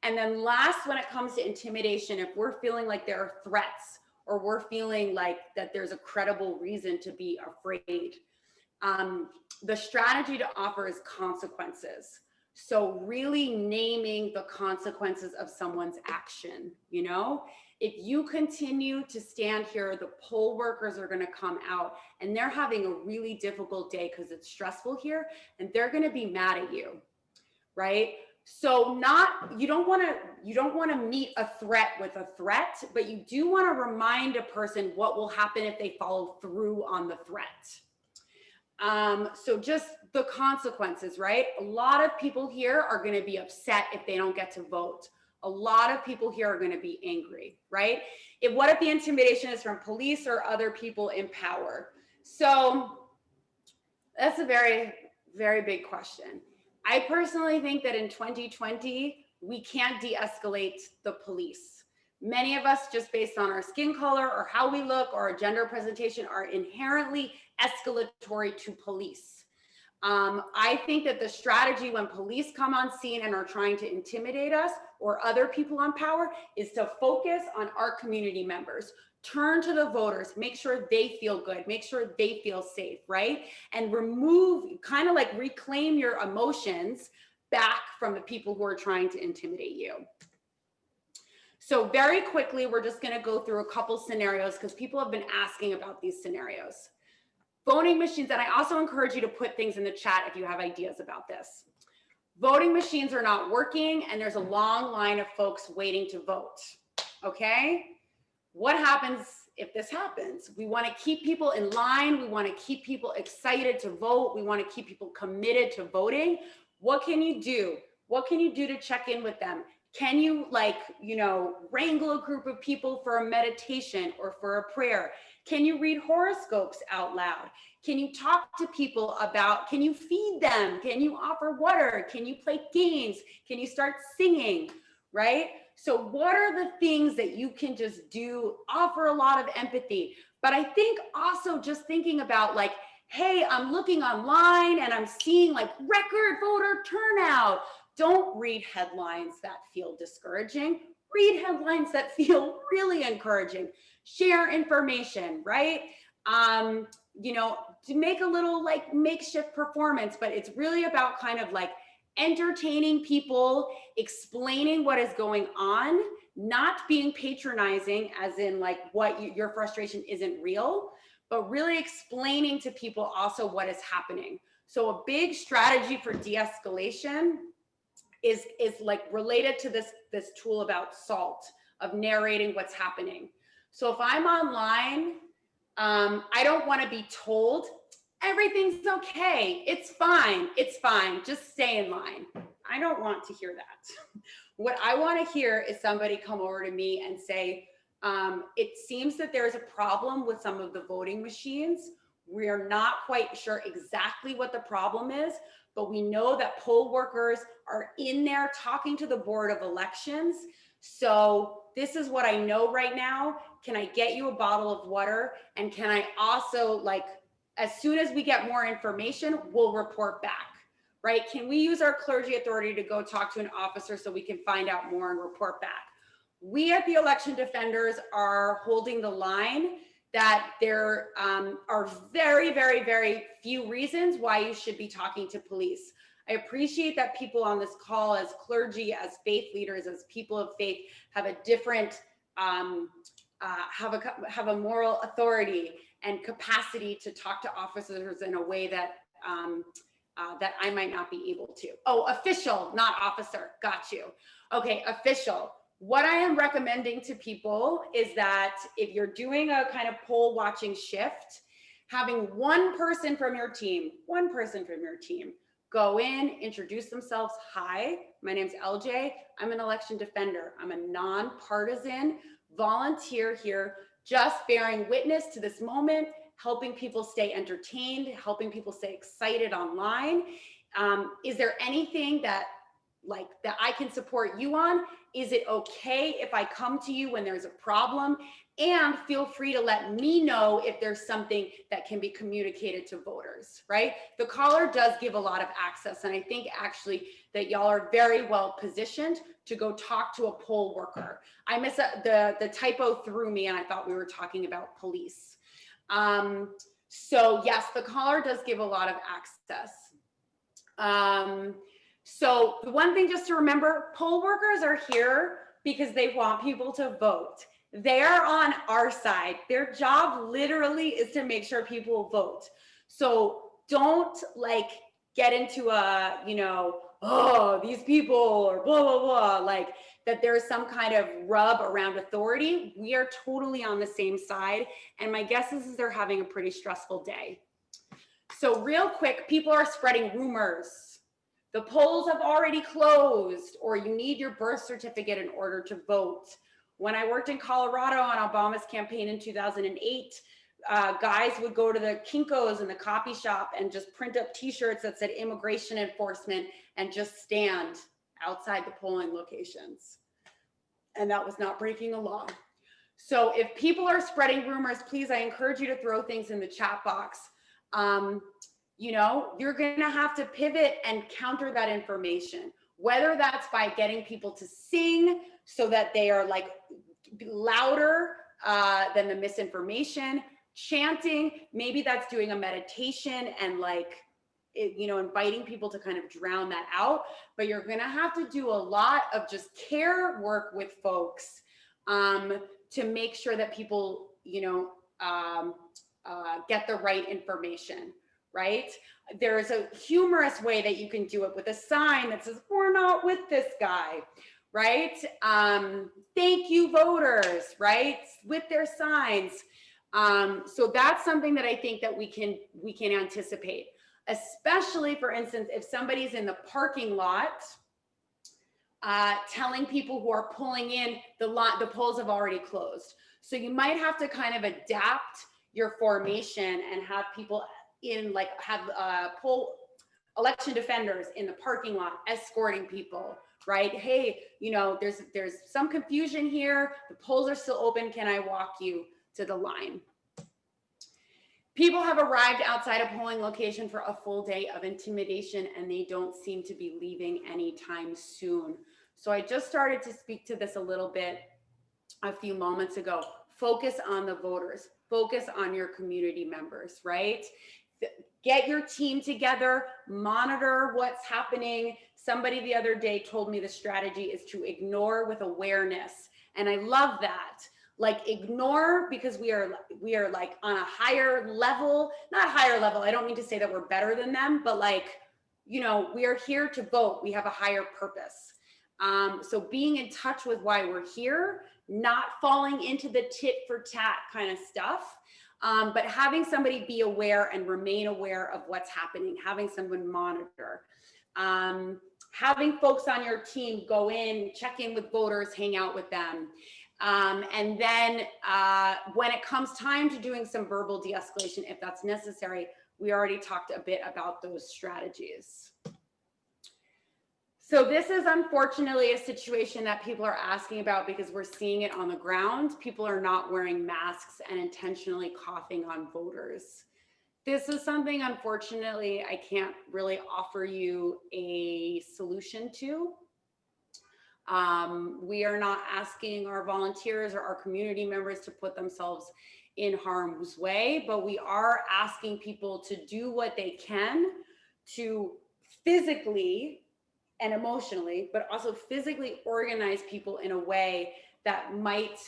And then last, when it comes to intimidation, if we're feeling like there are threats, or we're feeling like that there's a credible reason to be afraid, the strategy to offer is consequences. So really naming the consequences of someone's action, you know? If you continue to stand here, the poll workers are gonna come out and they're having a really difficult day because it's stressful here, and they're gonna be mad at you, right? So you don't wanna meet a threat with a threat, but you do wanna remind a person what will happen if they follow through on the threat. So just the consequences, right? A lot of people here are going to be upset if they don't get to vote. A lot of people here are going to be angry, right? What if the intimidation is from police or other people in power? So that's a very, very big question. I personally think that in 2020, we can't de-escalate the police. Many of us, just based on our skin color or how we look or our gender presentation, are inherently escalatory to police. I think that the strategy when police come on scene and are trying to intimidate us or other people on power is to focus on our community members. Turn to the voters, make sure they feel good, make sure they feel safe, right? And remove, kind of like reclaim your emotions back from the people who are trying to intimidate you. So very quickly, we're just going to go through a couple scenarios because people have been asking about these scenarios. Voting machines, and I also encourage you to put things in the chat if you have ideas about this. Voting machines are not working and there's a long line of folks waiting to vote, okay? What happens if this happens? We want to keep people in line. We want to keep people excited to vote. We want to keep people committed to voting. What can you do? What can you do to check in with them? Can you, like, you know, wrangle a group of people for a meditation or for a prayer? Can you read horoscopes out loud? Can you talk to people about, can you feed them? Can you offer water? Can you play games? Can you start singing, right? So what are the things that you can just do? Offer a lot of empathy. But I think also just thinking about, like, hey, I'm looking online and I'm seeing like record voter turnout. Don't read headlines that feel discouraging. Read headlines that feel really encouraging. Share information, right? You know, to make a little like makeshift performance, but it's really about kind of like entertaining people, explaining what is going on, not being patronizing, as in like your frustration isn't real, but really explaining to people also what is happening. So a big strategy for de-escalation is like related to this tool about SALT, of narrating what's happening. So if I'm online, I don't want to be told everything's okay, it's fine, just stay in line. I don't want to hear that. What I want to hear is somebody come over to me and say, it seems that there's a problem with some of the voting machines. We are not quite sure exactly what the problem is, but we know that poll workers are in there talking to the Board of Elections. So this is what I know right now. Can I get you a bottle of water? And can I also, like, as soon as we get more information, we'll report back, right? Can we use our clergy authority to go talk to an officer so we can find out more and report back? We at the Election Defenders are holding the line that there are very, very, very few reasons why you should be talking to police. I appreciate that people on this call, as clergy, as faith leaders, as people of faith, have a different, have a moral authority and capacity to talk to officers in a way that that I might not be able to. Oh, official, not officer. Got you. Okay, official. What I am recommending to people is that if you're doing a kind of poll watching shift, having one person from your team go in, introduce themselves. Hi, my name's LJ. I'm an election defender. I'm a nonpartisan volunteer here, just bearing witness to this moment, helping people stay entertained, helping people stay excited online. Is there anything that I can support you on? Is it okay if I come to you when there's a problem? And feel free to let me know if there's something that can be communicated to voters, right? The caller does give a lot of access. And I think actually that y'all are very well positioned to go talk to a poll worker. I miss the typo threw me and I thought we were talking about police. So yes, the caller does give a lot of access. So the one thing just to remember, poll workers are here because they want people to vote. They are on our side. Their job literally is to make sure people vote. So don't like get into a, you know, oh, these people or blah, blah, blah, like that there's some kind of rub around authority. We are totally on the same side. And my guess is they're having a pretty stressful day. So real quick, people are spreading rumors. The polls have already closed, or you need your birth certificate in order to vote. When I worked in Colorado on Obama's campaign in 2008, guys would go to the Kinko's and the coffee shop and just print up t-shirts that said immigration enforcement and just stand outside the polling locations. And that was not breaking the law. So if people are spreading rumors, please, I encourage you to throw things in the chat box. You know, you're going to have to pivot and counter that information, whether that's by getting people to sing so that they are like louder than the misinformation, chanting, maybe that's doing a meditation and like, you know, inviting people to kind of drown that out. But you're going to have to do a lot of just care work with folks to make sure that people, you know, get the right information. Right? There's a humorous way that you can do it with a sign that says, we're not with this guy, right? Thank you, voters, right? With their signs. So that's something that I think that we can anticipate, especially, for instance, if somebody's in the parking lot, telling people who are pulling in, the polls have already closed. So you might have to kind of adapt your formation and have people in like have poll election defenders in the parking lot escorting people, right? Hey, you know, there's some confusion here. The polls are still open. Can I walk you to the line? People have arrived outside a polling location for a full day of intimidation, and they don't seem to be leaving anytime soon. So I just started to speak to this a little bit a few moments ago. Focus on the voters. Focus on your community members, right? Get your team together, monitor what's happening. Somebody the other day told me the strategy is to ignore with awareness. And I love that. Like ignore because we are like on a higher level, not higher level. I don't mean to say that we're better than them, but like, you know, we are here to vote. We have a higher purpose. So being in touch with why we're here, not falling into the tit for tat kind of stuff. But having somebody be aware and remain aware of what's happening, having someone monitor, having folks on your team go in, check in with voters, hang out with them. And then when it comes time to doing some verbal de-escalation, if that's necessary, we already talked a bit about those strategies. So this is unfortunately a situation that people are asking about because we're seeing it on the ground. People are not wearing masks and intentionally coughing on voters. This is something, unfortunately, I can't really offer you a solution to. We are not asking our volunteers or our community members to put themselves in harm's way, but we are asking people to do what they can to physically and emotionally, but also physically organize people in a way that might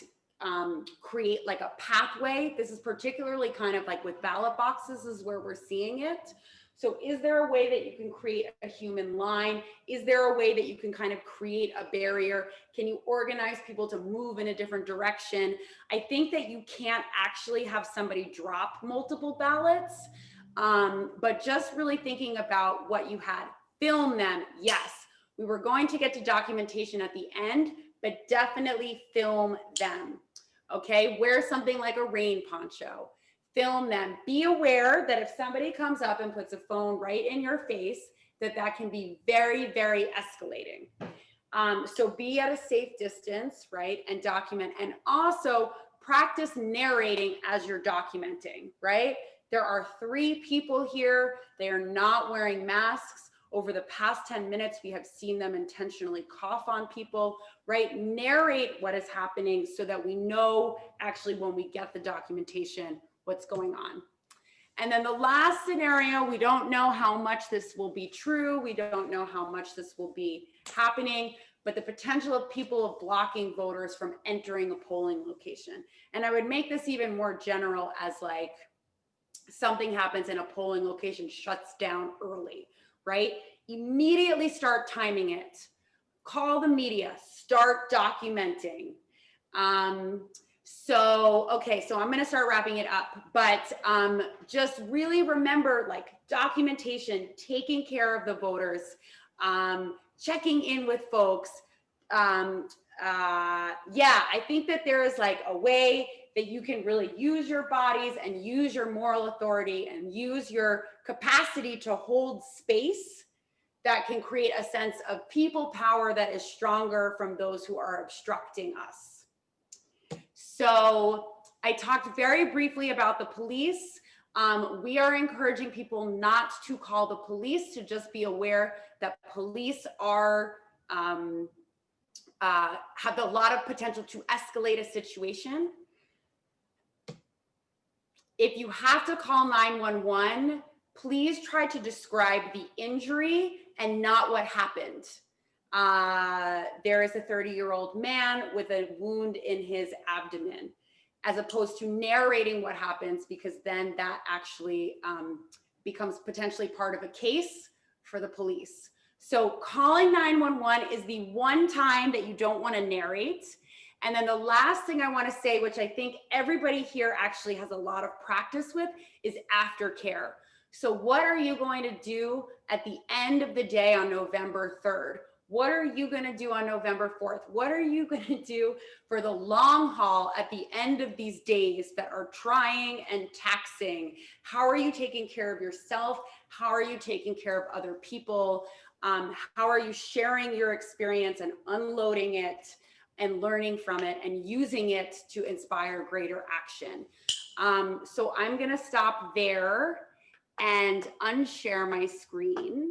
create like a pathway. This is particularly kind of like with ballot boxes is where we're seeing it. So is there a way that you can create a human line? Is there a way that you can kind of create a barrier? Can you organize people to move in a different direction? I think that you can't actually have somebody drop multiple ballots, but just really thinking about what you had. Film them, yes. We were going to get to documentation at the end, but definitely film them, okay? Wear something like a rain poncho. Film them. Be aware that if somebody comes up and puts a phone right in your face, that can be very, very escalating. So be at a safe distance, right? And document, and also practice narrating as you're documenting, right? There are 3 people here. They are not wearing masks. Over the past 10 minutes, we have seen them intentionally cough on people, right? Narrate what is happening so that we know actually when we get the documentation, what's going on. And then the last scenario, we don't know how much this will be true. We don't know how much this will be happening, but the potential of people blocking voters from entering a polling location. And I would make this even more general as like something happens and a polling location shuts down early, right? Immediately start timing it. Call the media, start documenting. Okay, so I'm going to start wrapping it up, but just really remember, like, documentation, taking care of the voters, checking in with folks. Yeah, I think that there is like a way that you can really use your bodies and use your moral authority and use your capacity to hold space that can create a sense of people power that is stronger from those who are obstructing us. So I talked very briefly about the police. We are encouraging people not to call the police, to just be aware that police are have a lot of potential to escalate a situation. If you have to call 911, please try to describe the injury and not what happened. There is a 30-year-old man with a wound in his abdomen, as opposed to narrating what happens, because then that actually becomes potentially part of a case for the police. So calling 911 is the one time that you don't want to narrate. And then the last thing I want to say, which I think everybody here actually has a lot of practice with, is aftercare. So what are you going to do at the end of the day on November 3rd? What are you going to do on November 4th? What are you going to do for the long haul at the end of these days that are trying and taxing? How are you taking care of yourself? How are you taking care of other people? How are you sharing your experience and unloading it and learning from it and using it to inspire greater action? So I'm going to stop there and unshare my screen.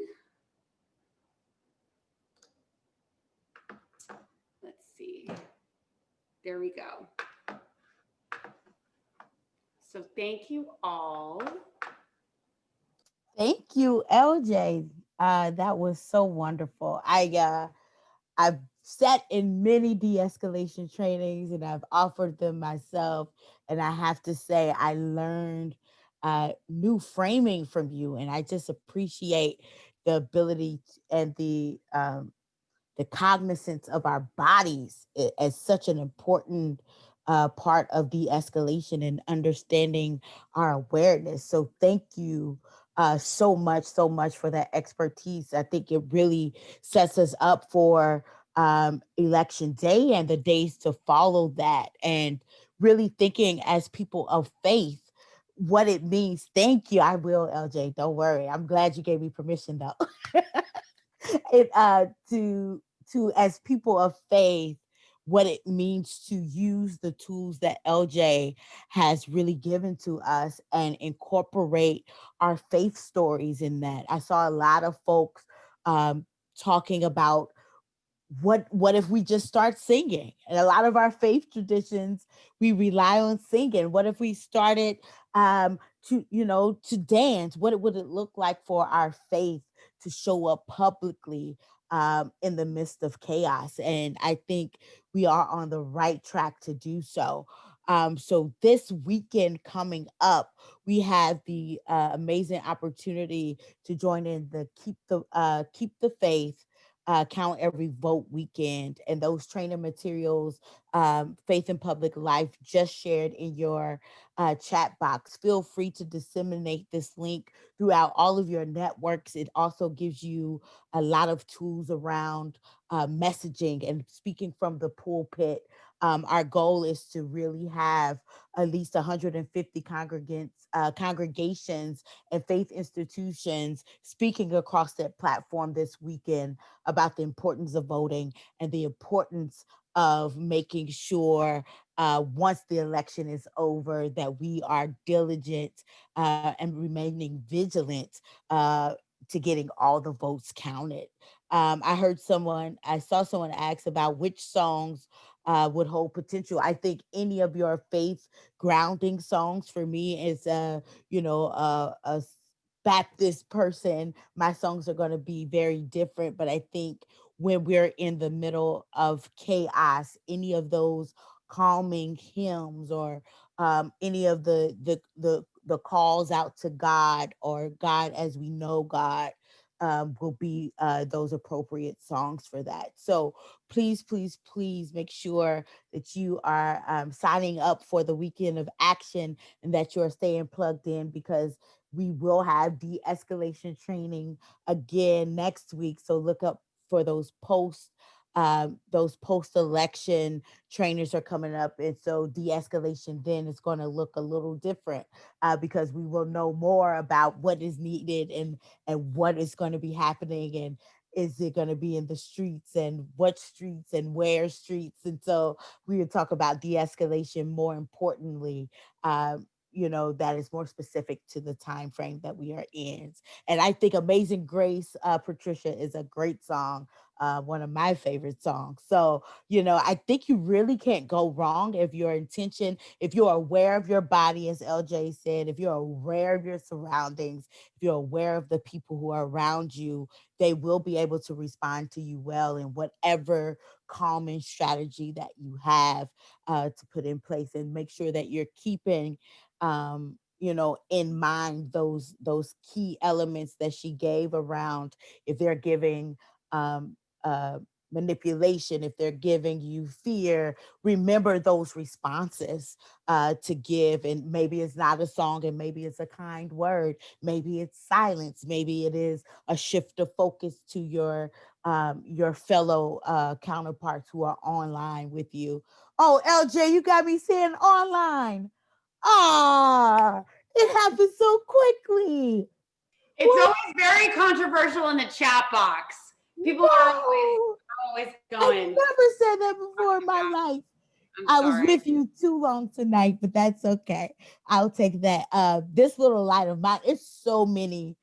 Let's see. There we go. So thank you all. Thank you, LJ. That was so wonderful. I've sat in many de-escalation trainings and I've offered them myself. And I have to say, I learned new framing from you. And I just appreciate the ability and the cognizance of our bodies as such an important part of de-escalation and understanding our awareness. So thank you so much for that expertise. I think it really sets us up for election day and the days to follow that, and really thinking as people of faith what it means. Thank you. I will, LJ. Don't worry. I'm glad you gave me permission though. it to as people of faith, what it means to use the tools that LJ has really given to us and incorporate our faith stories in that. I saw a lot of folks talking about what if we just start singing? And a lot of our faith traditions, we rely on singing. What if we started to dance? What would it look like for our faith to show up publicly in the midst of chaos? And I think we are on the right track to do so. So this weekend coming up, we have the amazing opportunity to join in the Keep the Faith Count Every Vote weekend, and those training materials, Faith in Public Life, just shared in your chat box. Feel free to disseminate this link throughout all of your networks. It also gives you a lot of tools around messaging and speaking from the pulpit. Our goal is to really have at least 150 congregations and faith institutions speaking across that platform this weekend about the importance of voting and the importance of making sure once the election is over that we are diligent and remaining vigilant to getting all the votes counted. I saw someone ask about which songs would hold potential. I think any of your faith grounding songs for me is, a Baptist person, my songs are going to be very different. But I think when we're in the middle of chaos, any of those calming hymns, or any of the calls out to God, or God as we know God, will be those appropriate songs for that. So please, please, please make sure that you are signing up for the weekend of action, and that you're staying plugged in, because we will have de-escalation training again next week. So look up for those post-election trainers are coming up. And so de-escalation then is going to look a little different, because we will know more about what is needed, and what is going to be happening, and is it going to be in the streets, and what streets, and where streets. And so we will talk about de-escalation more importantly, that is more specific to the time frame that we are in. And I think Amazing Grace, Patricia, is a great song, one of my favorite songs. So, I think you really can't go wrong if your intention, if you're aware of your body, as LJ said, if you're aware of your surroundings, if you're aware of the people who are around you, they will be able to respond to you well in whatever calming strategy that you have to put in place. And make sure that you're keeping in mind those key elements that she gave around, if they're giving um uh manipulation, if they're giving you fear, remember those responses to give. And maybe it's not a song, and maybe it's a kind word, maybe it's silence, maybe it is a shift of focus to your fellow counterparts who are online with you. Oh, LJ, you got me saying online. Ah, it happened so quickly. It's What? always very controversial in the chat box. People are No, always I going, never said that before in my life. I'm I was sorry. with you too long tonight, but that's okay. I'll take that. This little light of mine, it's so many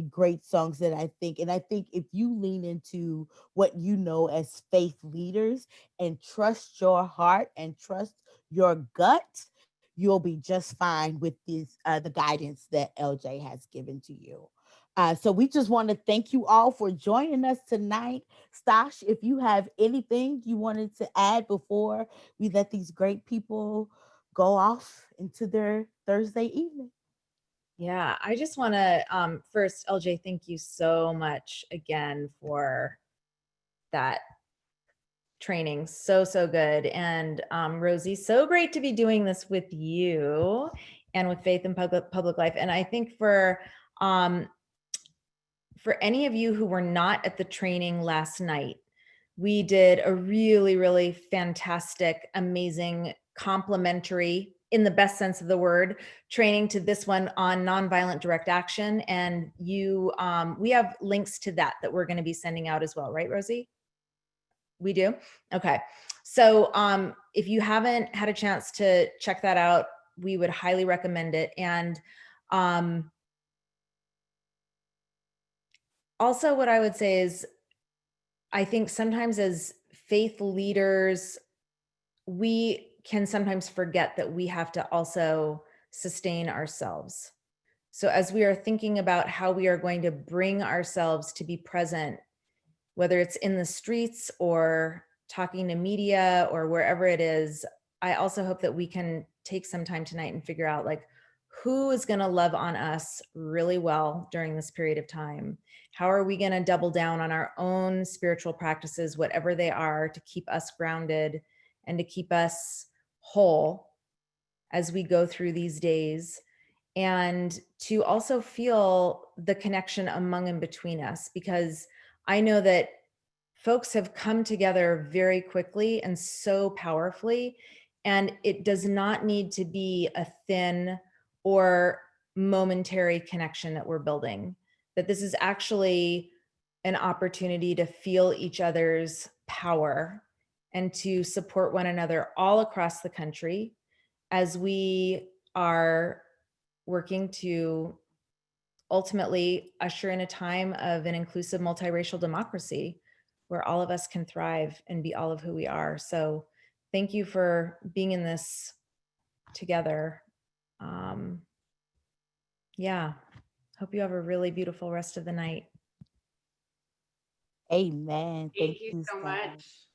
great songs that I think. And I think if you lean into what you know as faith leaders, and trust your heart and trust your gut, you'll be just fine with the guidance that LJ has given to you. So we just want to thank you all for joining us tonight. Stash, if you have anything you wanted to add before we let these great people go off into their Thursday evening. Yeah, I just want to first, LJ, thank you so much again for that training. So, so good. And Rosie, so great to be doing this with you and with Faith in Public Life. And I think for any of you who were not at the training last night, we did a really, really fantastic, amazing, complimentary, in the best sense of the word, training to this one on nonviolent direct action. And we have links to that we're going to be sending out as well, right, Rosie? We do? Okay. So if you haven't had a chance to check that out, we would highly recommend it. And also what I would say is, I think sometimes as faith leaders, we can sometimes forget that we have to also sustain ourselves. So as we are thinking about how we are going to bring ourselves to be present, whether it's in the streets or talking to media or wherever it is, I also hope that we can take some time tonight and figure out, like, who is going to love on us really well during this period of time? How are we going to double down on our own spiritual practices, whatever they are, to keep us grounded and to keep us whole as we go through these days, and to also feel the connection among and between us? Because I know that folks have come together very quickly and so powerfully, and it does not need to be a thin or momentary connection that we're building, that this is actually an opportunity to feel each other's power and to support one another all across the country as we are working to ultimately usher in a time of an inclusive multiracial democracy where all of us can thrive and be all of who we are. So thank you for being in this together. Yeah, hope you have a really beautiful rest of the night. Amen. Thank you you, so Steph. much.